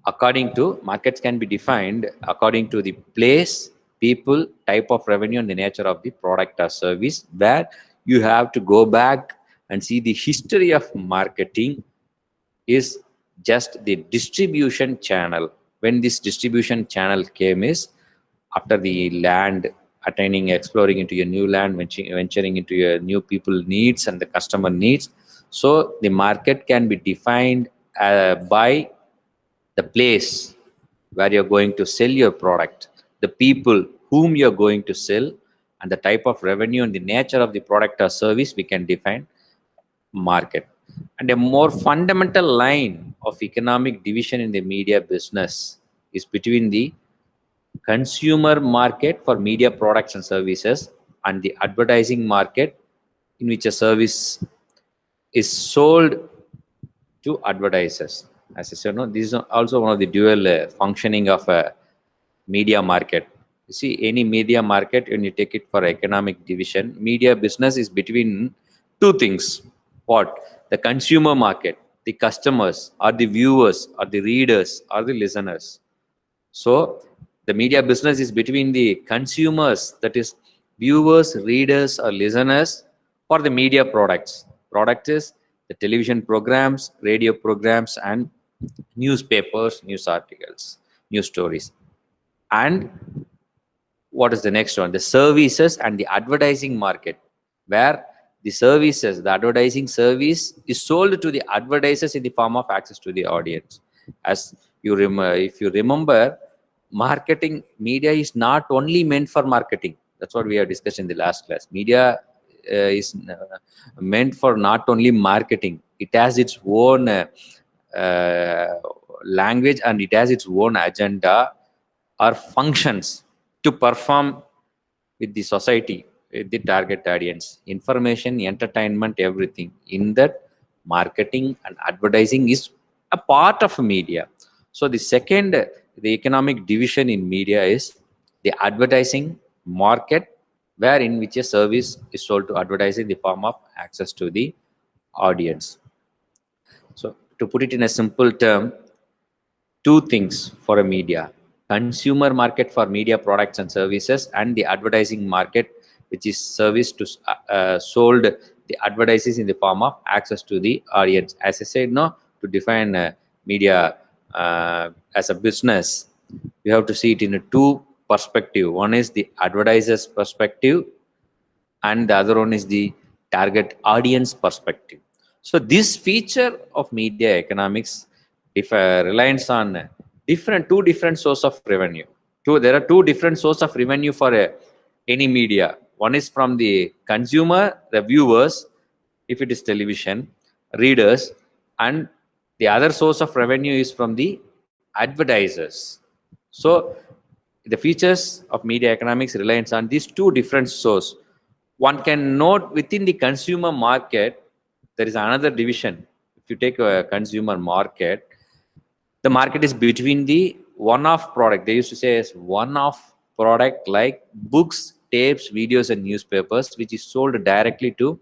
According to, markets can be defined according to the place, people, type of revenue, and the nature of the product or service, where you have to go back and see the history of marketing is just the distribution channel. When this distribution channel came is after the land attaining, exploring into a new land, venturing into a new people needs and the customer needs. So the market can be defined by the place where you're going to sell your product, the people whom you're going to sell, and the type of revenue and the nature of the product or service, we can define market. And a more fundamental line of economic division in the media business is between the consumer market for media products and services and the advertising market in which a service is sold to advertisers. As I said, no, this is also one of the dual functioning of a media market. You see, any media market, when you take it for economic division, media business is between two things. What? The consumer market, the customers, or the viewers, or the readers, or the listeners. So the media business is between the consumers, that is viewers, readers, or listeners for the media products. Product is the television programs, radio programs, and newspapers, news articles, news stories. And what is the next one? The services and the advertising market, where the services, the advertising service is sold to the advertisers in the form of access to the audience. As you if you remember, marketing media is not only meant for marketing. That's what we have discussed in the last class. Media is meant for not only marketing. It has its own uh, language, and it has its own agenda or functions to perform with the society, with the target audience. Information, entertainment, everything. In that, marketing and advertising is a part of media. So the second, the economic division in media is the advertising market, where in which a service is sold to advertising in the form of access to the audience. So to put it in a simple term, two things for a media: consumer market for media products and services, and the advertising market, which is service to sold the advertises in the form of access to the audience. As I said, no, to define media as a business, you have to see it in a two perspective. One is the advertiser's perspective, and the other one is the target audience perspective. So this feature of media economics relies on two different source of revenue. There are two different source of revenue for any media. One is from the consumer, the viewers, if it is television, readers, and the other source of revenue is from the advertisers. So the features of media economics relies on these two different sources. One can note within the consumer market, there is another division. If you take a consumer market, the market is between the one-off product. They used to say as one-off product like books, tapes, videos, and newspapers, which is sold directly to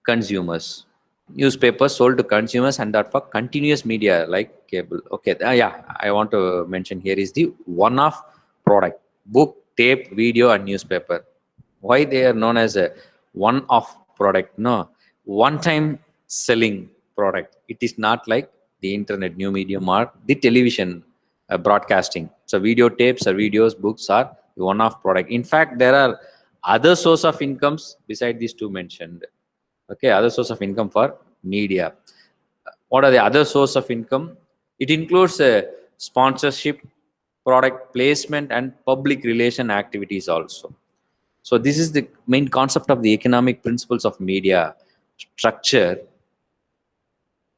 consumers. Newspapers sold to consumers, and that for continuous media like cable. Okay, yeah, I want to mention here is the one-off product: book, tape, video, and newspaper. Why they are known as a one-off product? No, one-time selling product. It is not like the internet, new medium, or the television broadcasting. So video tapes or videos, books are the one-off product. In fact, there are other source of incomes beside these two mentioned. Okay, other source of income for media. What are the other source of income? It includes sponsorship, product placement, and public relation activities also. So this is the main concept of the economic principles of media structure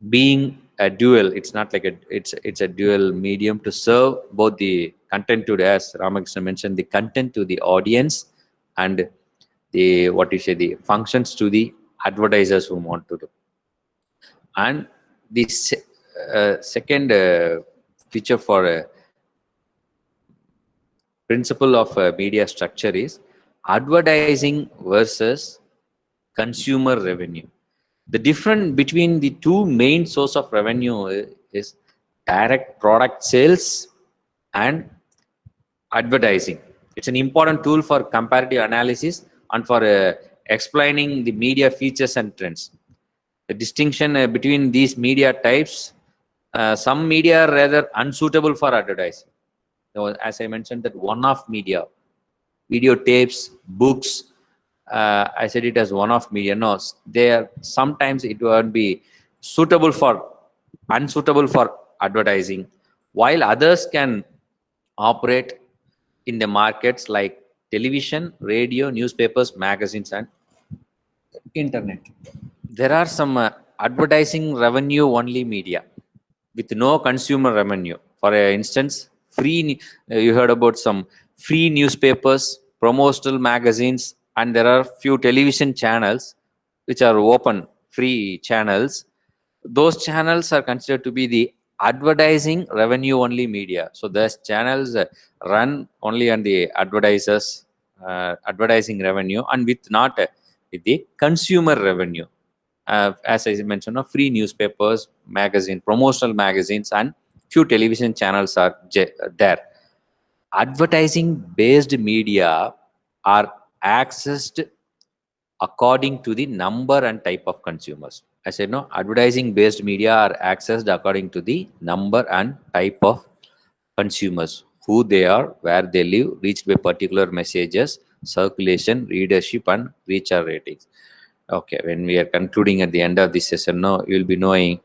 being a dual. It's not like it's a dual medium to serve both the content to the, as Ramakrishna mentioned, the content to the audience, and the the functions to the advertisers who want to do. And the second feature for principle of media structure is advertising versus consumer revenue. The difference between the two main source of revenue is direct product sales and advertising. It's an important tool for comparative analysis and for explaining the media features and trends. The distinction between these media types, some media are rather unsuitable for advertising. So, as I mentioned, that one-off media, video tapes, books, I said it as one-off media. No, they are sometimes it won't be suitable for, unsuitable for advertising, while others can operate in the markets like television, radio, newspapers, magazines, and internet. There are some advertising revenue only media with no consumer revenue. For instance, you heard about some free newspapers, promotional magazines, and there are few television channels which are open free channels. Those channels are considered to be the advertising revenue only media. So those channels run only on the advertisers advertising revenue, and with not with the consumer revenue. As I mentioned, free newspapers, magazine, promotional magazines, and few television channels are there. Advertising based media are accessed according to the number and type of consumers. I said no, advertising based media are accessed according to the number and type of consumers, who they are, where they live, reached by particular messages, circulation, readership, and reach or ratings. Okay, when we are concluding at the end of this session, now you will be knowing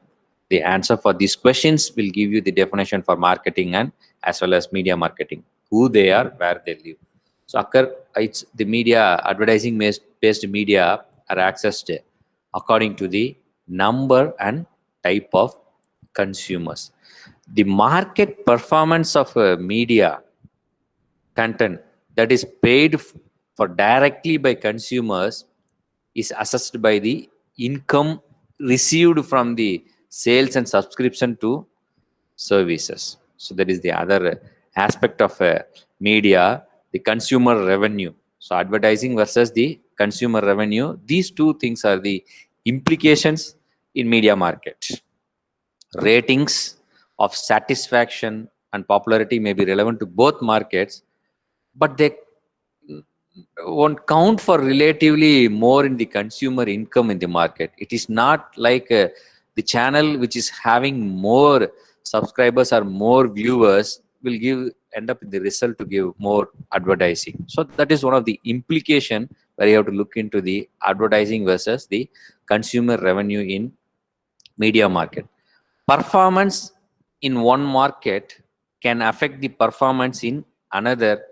the answer for these questions. Will give you the definition for marketing and as well as media marketing, who they are, where they live. So it's the media, advertising based media are accessed according to the number and type of consumers. The market performance of media content that is paid for directly by consumers is assessed by the income received from the sales and subscription to services. So that is the other aspect of media, the consumer revenue. So advertising versus the consumer revenue, these two things are the implications in media market. Ratings of satisfaction and popularity may be relevant to both markets, but they won't count for relatively more in the consumer income in the market. It is not like the channel which is having more subscribers or more viewers will end up in the result to give more advertising. So that is one of the implication where you have to look into the advertising versus the consumer revenue in media market. Performance in one market can affect the performance in another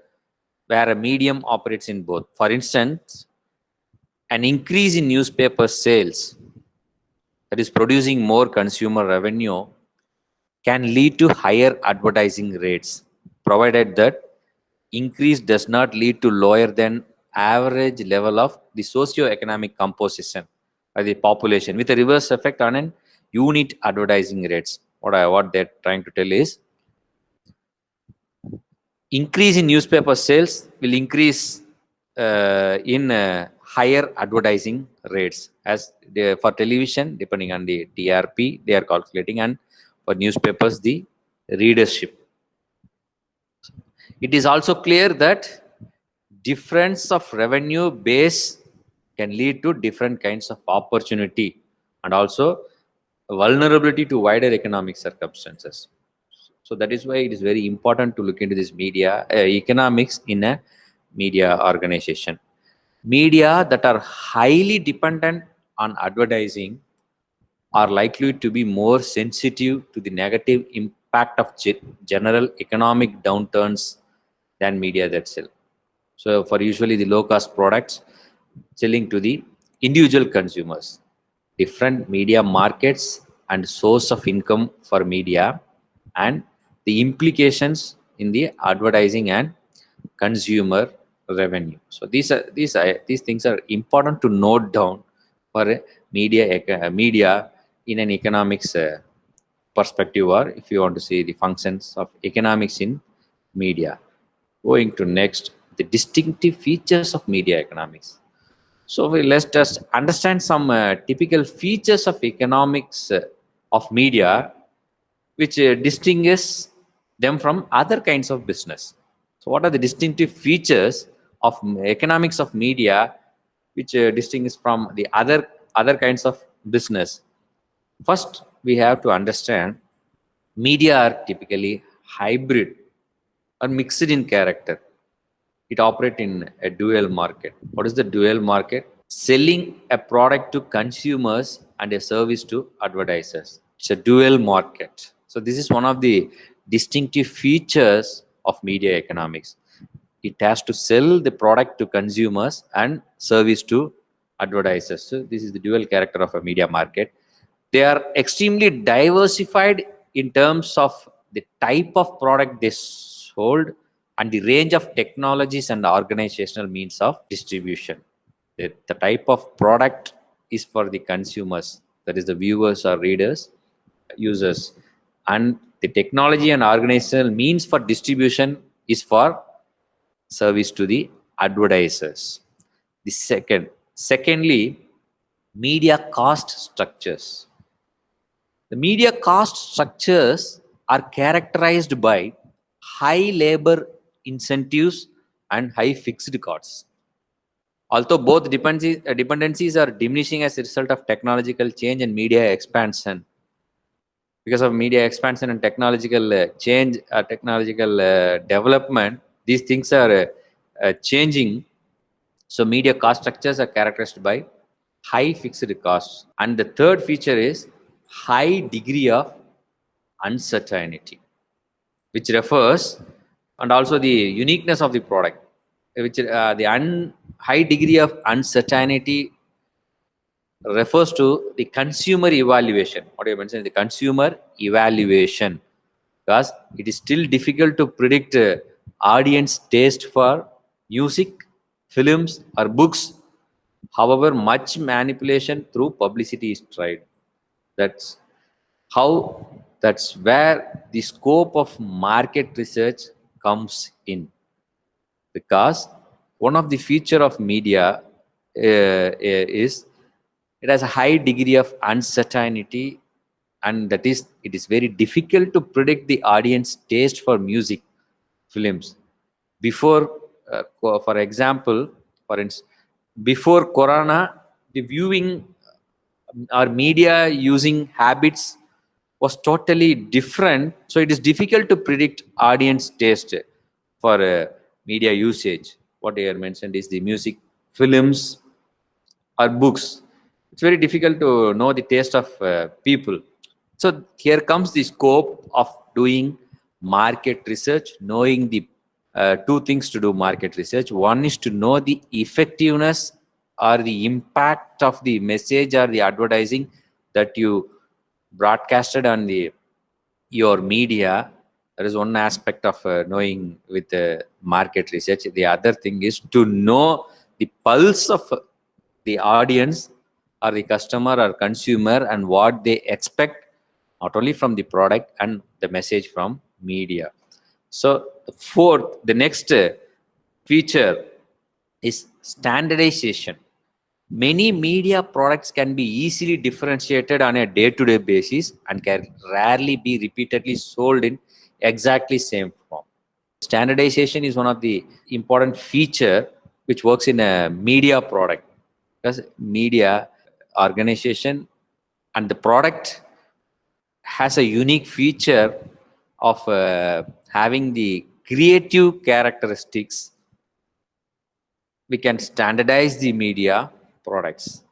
where a medium operates in both. For instance, an increase in newspaper sales, that is producing more consumer revenue, can lead to higher advertising rates, provided that increase does not lead to lower than average level of the socio-economic composition of the population, with a reverse effect on an unit advertising rates. What they're trying to tell is, increase in newspaper sales will increase in higher advertising rates. As for television, depending on the TRP, they are calculating, and for newspapers, the readership. It is also clear that difference of revenue base can lead to different kinds of opportunity and also vulnerability to wider economic circumstances. So that is why it is very important to look into this media economics in a media organization. Media that are highly dependent on advertising are likely to be more sensitive to the negative impact of general economic downturns than media that sell. So for usually the low cost products selling to the individual consumers, different media markets and source of income for media, and the implications in the advertising and consumer revenue. So these things are important to note down for a media in an economics perspective, or if you want to see the functions of economics in media. Going to next, the distinctive features of media economics. So let's just understand some typical features of economics of media, which distinguish them from other kinds of business. So what are the distinctive features of economics of media which distinguish from the other kinds of business? First, we have to understand media are typically hybrid or mixed in character. It operates in a dual market. What is the dual market? Selling a product to consumers and a service to advertisers. It's a dual market. So this is one of the distinctive features of media economics. It has to sell the product to consumers and service to advertisers. So this is the dual character of a media market. They are extremely diversified in terms of the type of product they sold and the range of technologies and organizational means of distribution. The type of product is for the consumers, that is the viewers or readers, users, and the technology and organizational means for distribution is for service to the advertisers. Secondly, media cost structures. The media cost structures are characterized by high labor incentives and high fixed costs. Although both dependencies are diminishing as a result of technological change and media expansion. Because of media expansion and technological change, technological development, these things are changing. So media cost structures are characterized by high fixed costs. And the third feature is high degree of uncertainty, which refers, and also the uniqueness of the product, which high degree of uncertainty refers to the consumer evaluation. What you mentioned, the consumer evaluation, because it is still difficult to predict audience taste for music, films, or books. However, much manipulation through publicity is tried. That's how. That's where the scope of market research comes in, because one of the feature of media is it has a high degree of uncertainty, and that is it is very difficult to predict the audience taste for music, films. Before for example, for instance, before corona, the viewing or media using habits was totally different, so it is difficult to predict audience taste for media usage. What I mentioned is the music, films, or books. It's very difficult to know the taste of people. So here comes the scope of doing market research, knowing the two things to do market research. One is to know the effectiveness or the impact of the message or the advertising that you broadcasted on the your media. That is one aspect of knowing with market research. The other thing is to know the pulse of the audience or the customer or consumer and what they expect, not only from the product and the message from media. So the next feature is standardization. Many media products can be easily differentiated on a day-to-day basis and can rarely be repeatedly sold in exactly same form. Standardization is one of the important feature which works in a media product, because media organization and the product has a unique feature of having the creative characteristics. We can standardize the media products,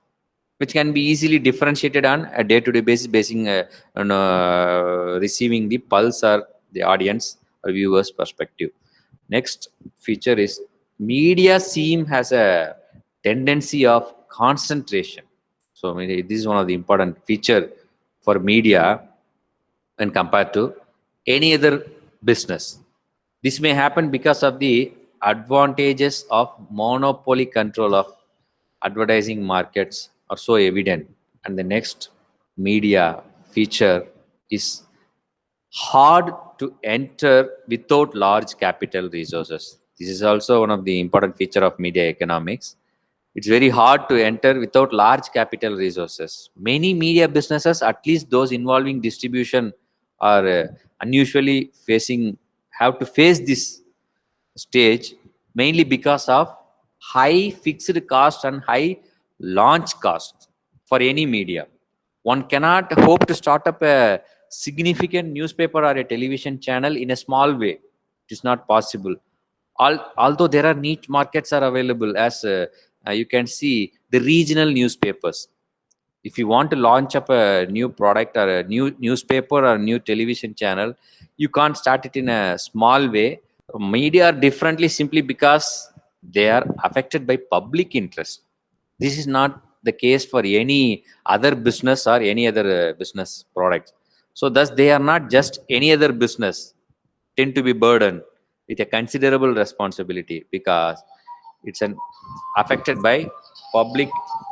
which can be easily differentiated on a day-to-day basis, basing on receiving the pulse or the audience or viewers perspective. Next feature is media seem has a tendency of concentration. So this is one of the important feature for media when compared to any other business. This may happen because of the advantages of monopoly control of advertising markets are so evident. And the next media feature is hard to enter without large capital resources. This is also one of the important feature of media economics. It's very hard to enter without large capital resources. Many media businesses, at least those involving distribution, are unusually have to face this stage, mainly because of high fixed cost and high launch cost for any media. One cannot hope to start up a significant newspaper or a television channel in a small way. It is not possible. Although there are niche markets are available, as you can see the regional newspapers. If you want to launch up a new product or a new newspaper or new television channel, you can't start it in a small way. Media are differently simply because they are affected by public interest. This is not the case for any other business or any other business product. So thus they are not just any other business, tend to be burdened with a considerable responsibility because it's an affected by public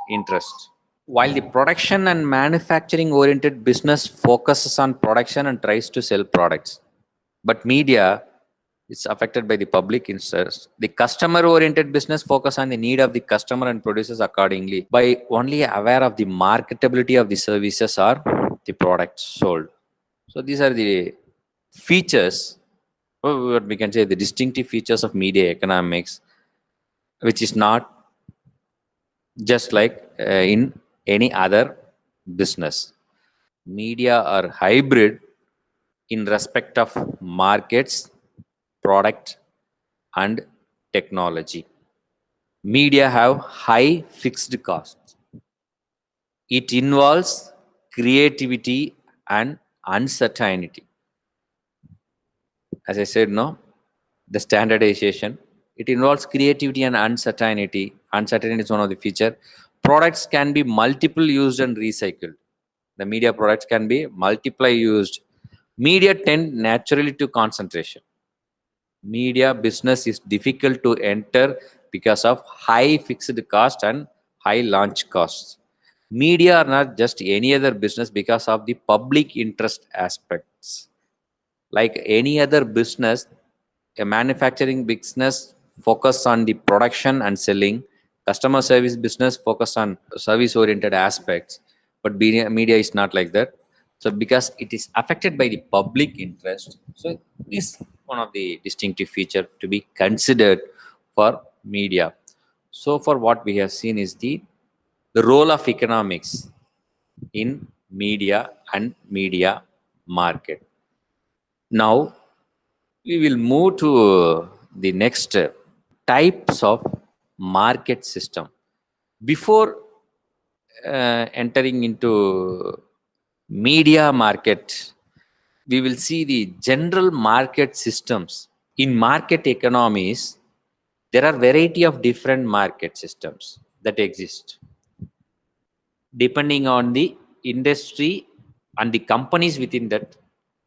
interest. While the production and manufacturing oriented business focuses on production and tries to sell products, but media is affected by the public interest. The customer oriented business focus on the need of the customer and produces accordingly by only aware of the marketability of the services or the products sold. So these are the features, or what we can say the distinctive features of media economics, which is not just like in any other business. Media are hybrid in respect of markets, product, and technology. Media have high fixed costs. It involves creativity and uncertainty. As I said, no, the standardization. It involves creativity and uncertainty. Uncertainty is one of the feature. Products can be multiple used and recycled. The media products can be multiply used. Media tend naturally to concentration. Media business is difficult to enter because of high fixed cost and high launch costs. Media are not just any other business because of the public interest aspects. Like any other business, a manufacturing business focus on the production and selling. Customer service business focus on service oriented aspects, but media is not like that. So because it is affected by the public interest, so this one of the distinctive feature to be considered for media. So for what we have seen is the role of economics in media and media market. Now we will move to the next types of market system. Before entering into media market, we will see the general market systems. In market economies, there are variety of different market systems that exist depending on the industry and the companies within that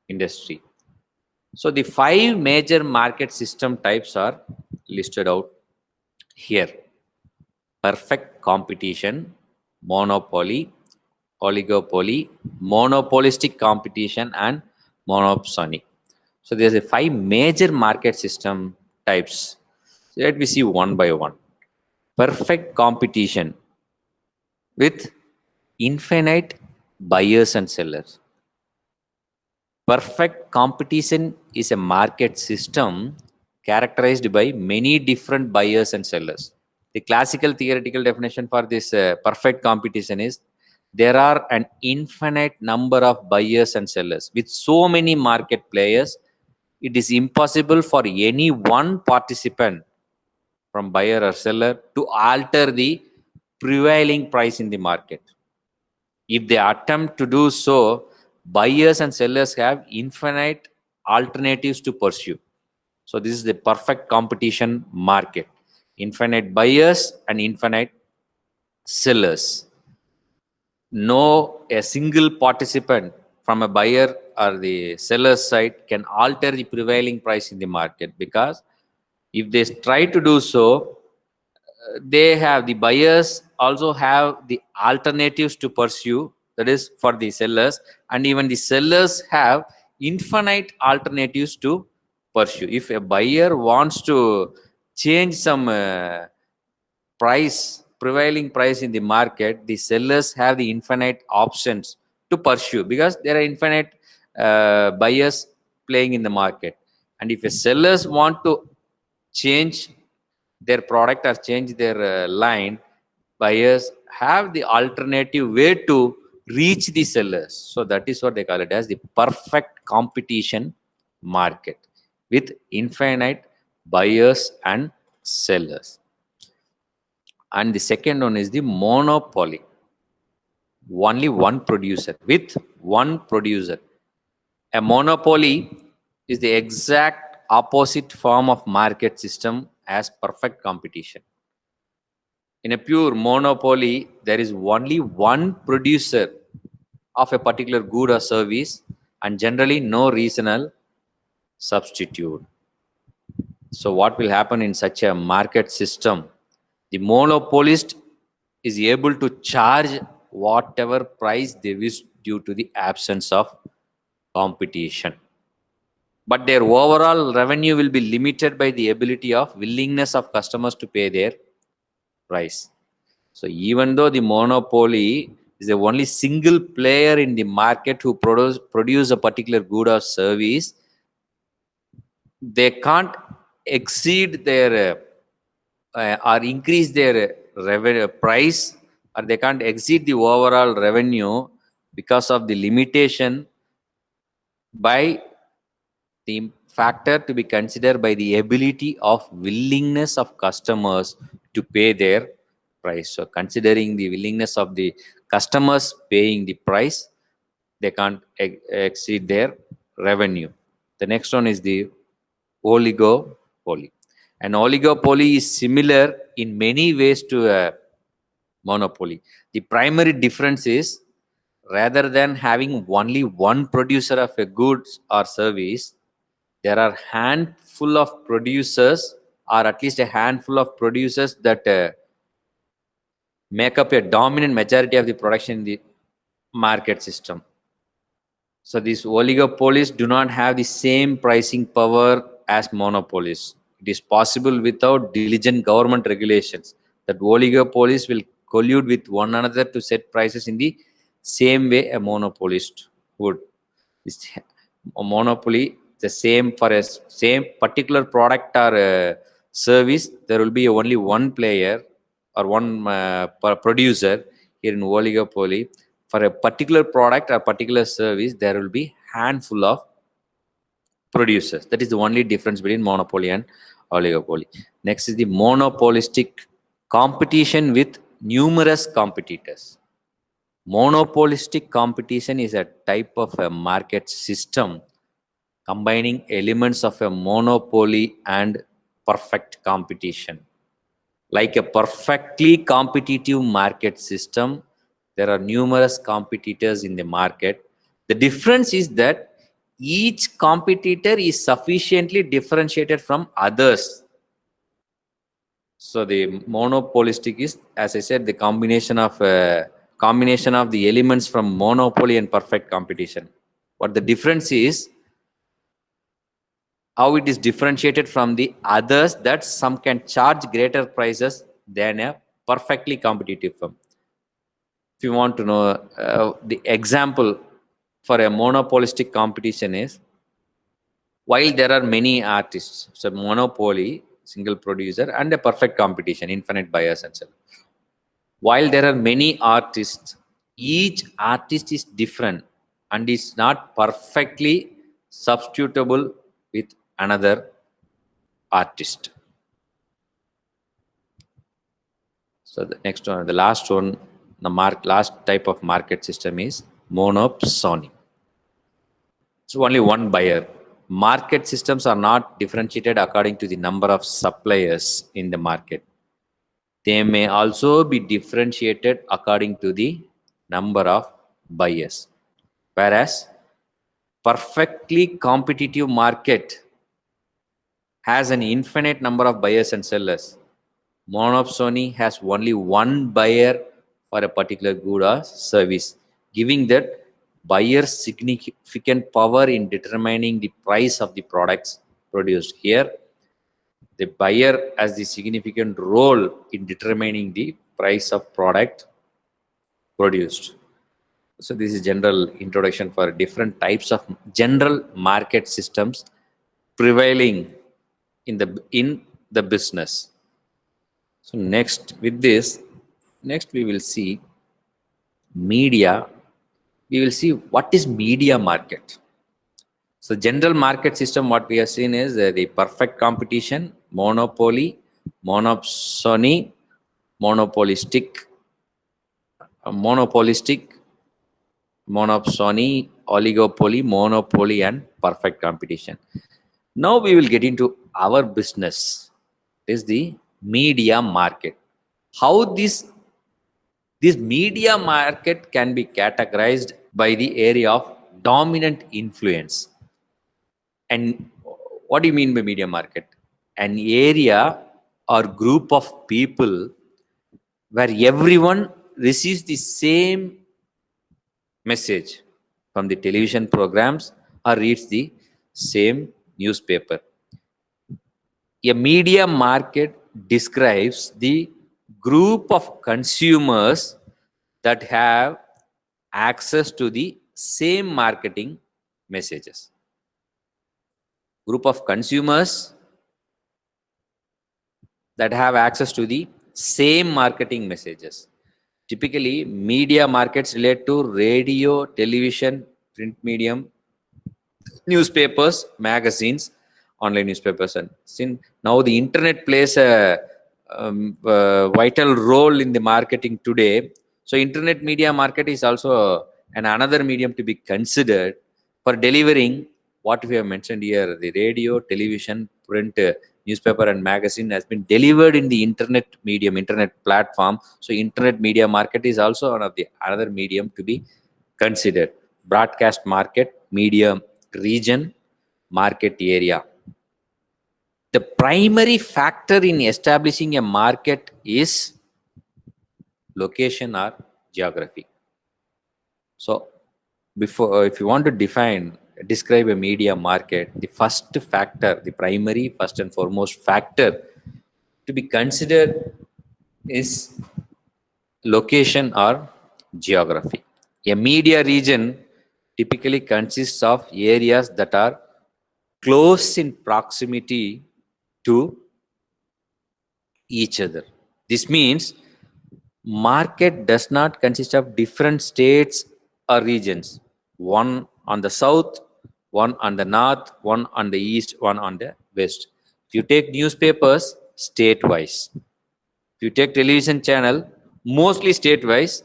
industry. So the 5 major market system types are listed out here: perfect competition, monopoly, oligopoly, monopolistic competition, and monopsony. So there's a 5 major market system types. Let me see one by one. Perfect competition with infinite buyers and sellers. Perfect competition is a market system characterized by many different buyers and sellers. The classical theoretical definition for this perfect competition is there are an infinite number of buyers and sellers. With so many market players, it is impossible for any one participant from buyer or seller to alter the prevailing price in the market. If they attempt to do so, buyers and sellers have infinite alternatives to pursue. So this is the perfect competition market. Infinite buyers and infinite sellers. No a single participant from a buyer or the seller side can alter the prevailing price in the market, because if they try to do so, they have the buyers also have the alternatives to pursue, that is for the sellers, and even the sellers have infinite alternatives to pursue. If a buyer wants to change some prevailing price in the market, the sellers have the infinite options to pursue, because there are infinite buyers playing in the market. And if a sellers want to change their product or change their line, buyers have the alternative way to reach the sellers. So that is what they call it as the perfect competition market with infinite buyers and sellers. And the second one is the monopoly. Only one producer, with one producer. A monopoly is the exact opposite form of market system as perfect competition. In a pure monopoly, there is only one producer of a particular good or service, and generally no regional substitute. So what will happen in such a market system? The monopolist is able to charge whatever price they wish due to the absence of competition. But their overall revenue will be limited by the ability of willingness of customers to pay their price. So even though the monopoly is the only single player in the market who produce a particular good or service, they can't exceed their or increase their revenue price, or they can't exceed the overall revenue because of the limitation by the factor to be considered by the ability of willingness of customers to pay their price. So considering the willingness of the customers paying the price, they can't exceed their revenue. The next one is the oligopoly. An oligopoly is similar in many ways to a monopoly. The primary difference is, rather than having only one producer of a goods or service, there are handful of producers, or at least a handful of producers, that make up a dominant majority of the production in the market system. So these oligopolies do not have the same pricing power as monopolies. It is possible without diligent government regulations that oligopolies will collude with one another to set prices in the same way a monopolist would. This a monopoly, the same for a same particular product or service, there will be only one player or one producer. Here in oligopoly, for a particular product or particular service, there will be handful of producers. That is the only difference between monopoly and oligopoly. Next is the monopolistic competition with numerous competitors. Monopolistic competition is a type of a market system combining elements of a monopoly and perfect competition. Like a perfectly competitive market system, there are numerous competitors in the market. The difference is that each competitor is sufficiently differentiated from others. So the monopolistic is, as I said, the combination of the elements from monopoly and perfect competition. What the difference is, how it is differentiated from the others, that some can charge greater prices than a perfectly competitive firm. If you want to know, the example for a monopolistic competition is, while there are many artists, so monopoly, single producer, and a perfect competition, infinite buyers and sellers. While there are many artists, each artist is different and is not perfectly substitutable with another artist. So the next one, the last one, the last type of market system is monopsony. It's only one buyer. Market systems are not differentiated according to the number of suppliers in the market. They may also be differentiated according to the number of buyers. Whereas perfectly competitive market has an infinite number of buyers and sellers. Monopsony has only one buyer for a particular good or service, giving that buyer significant power in determining the price of the products produced. Here, the buyer has the significant role in determining the price of product produced. So this is general introduction for different types of general market systems prevailing in the business. So next, with this, next we will see media. We will see what is media market. So general market system, what we have seen is the perfect competition, monopoly, monopsony, monopolistic, monopsony, oligopoly, monopoly, and perfect competition. Now we will get into our business. It is the media market. How this media market can be categorized by the area of dominant influence. And what do you mean by media market? An area or group of people where everyone receives the same message from the television programs or reads the same newspaper. A media market describes the group of consumers that have access to the same marketing messages. Group of consumers that have access to the same marketing messages. Typically, media markets relate to radio, television, print medium, newspapers, magazines, online newspapers, and since now the internet plays a vital role in the marketing today. So, internet media market is also another medium to be considered for delivering what we have mentioned here: the radio, television, print, newspaper, and magazine has been delivered in the internet medium, internet platform. So, internet media market is also one of the another medium to be considered. Broadcast market, medium, region, market area. The primary factor in establishing a market is location or geography. So, before if you want to describe a media market, the first factor, the primary, first and foremost factor to be considered is location or geography. A media region typically consists of areas that are close in proximity to each other. This means market does not consist of different states or regions. One on the south, one on the north, one on the east, one on the west. If you take newspapers, state-wise. If you take television channel, mostly state-wise.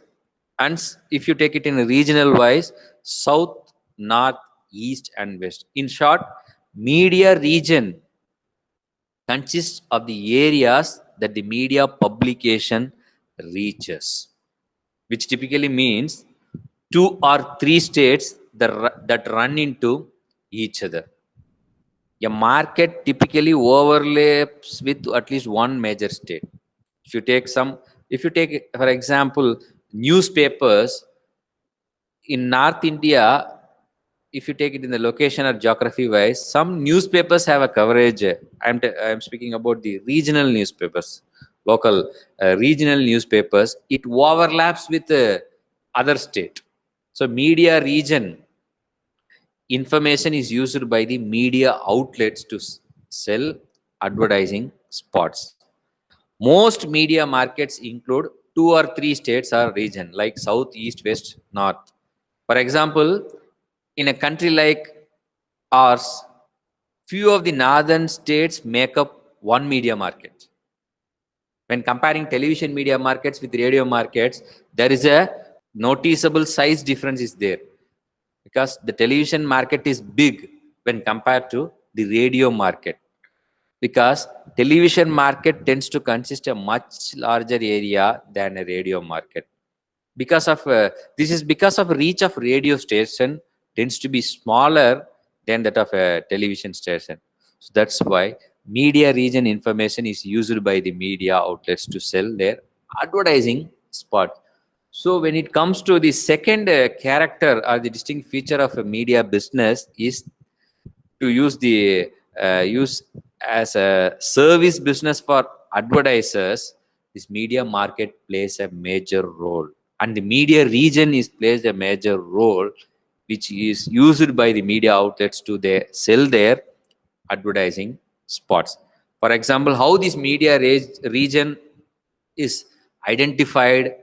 And if you take it in a regional-wise, south, north, east, and west. In short, media region consists of the areas that the media publication reaches, which typically means 2 or 3 states that run into each other. A market typically overlaps with at least one major state. If you take, for example, newspapers in North India, if you take it in the location or geography wise, some newspapers have a coverage. I'm speaking about the regional newspapers, local regional newspapers. It overlaps with other state. So media region information is used by the media outlets to sell advertising spots. Most media markets include 2 or 3 states or region like south, east, west, north. For example, in a country like ours, few of the northern states make up one media market. When comparing television media markets with radio markets, there is a noticeable size difference is there, because the television market is big when compared to the radio market, because television market tends to consist a much larger area than a radio market. Because of this is because of reach of radio station tends to be smaller than that of a television station. So that's why media region information is used by the media outlets to sell their advertising spot. So when it comes to the second character or the distinct feature of a media business is to use as a service business for advertisers. This media market plays a major role, and the media region plays a major role, which is used by the media outlets to sell their advertising spots. For example, how this media region is identified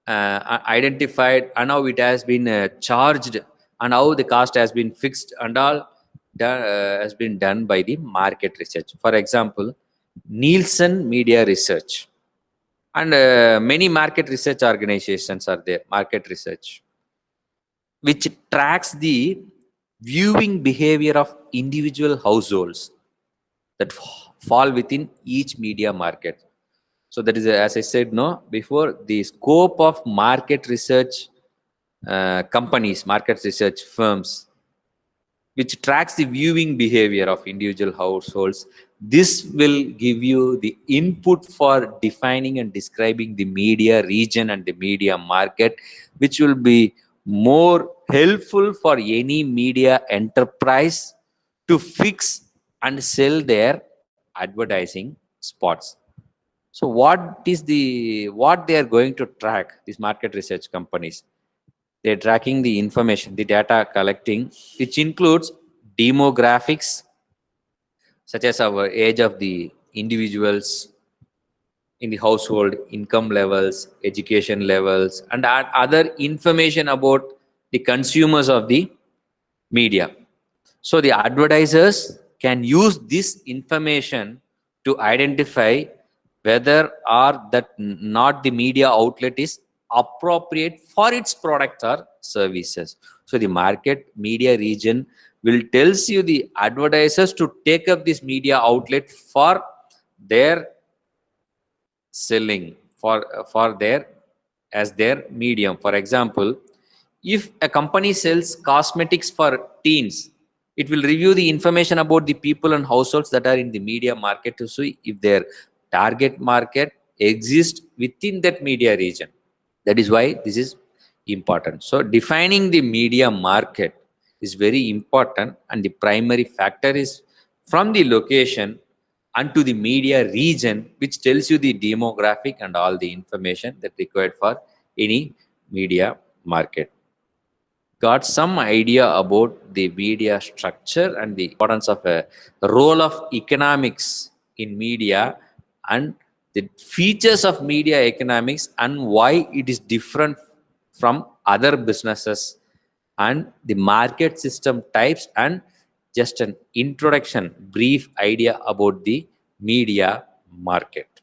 and how it has been charged and how the cost has been fixed and all has been done by the market research. For example, Nielsen Media Research and many market research organizations are there, market research, which tracks the viewing behavior of individual households that fall within each media market. So that is, as I said before, the scope of market research companies, market research firms, which tracks the viewing behavior of individual households. This will give you the input for defining and describing the media region and the media market, which will be more helpful for any media enterprise to fix and sell their advertising spots. So what they are going to track, these market research companies? They're tracking the information, the data collecting, which includes demographics, such as our age of the individuals, in the household, income levels, education levels, and other information about the consumers of the media. So the advertisers can use this information to identify whether or that not the media outlet is appropriate for its product or services. So the market media region will tells you the advertisers to take up this media outlet for their selling, for their as their medium. For example, if a company sells cosmetics for teens, it will review the information about the people and households that are in the media market to see if their target market exists within that media region. That is why this is important. So defining the media market is very important, and the primary factor is from the location and to the media region, which tells you the demographic and all the information that required for any media market. Got some idea about the media structure and the importance of a role of economics in media, and the features of media economics and why it is different from other businesses, and the market system types, and just an introduction brief idea about the media market.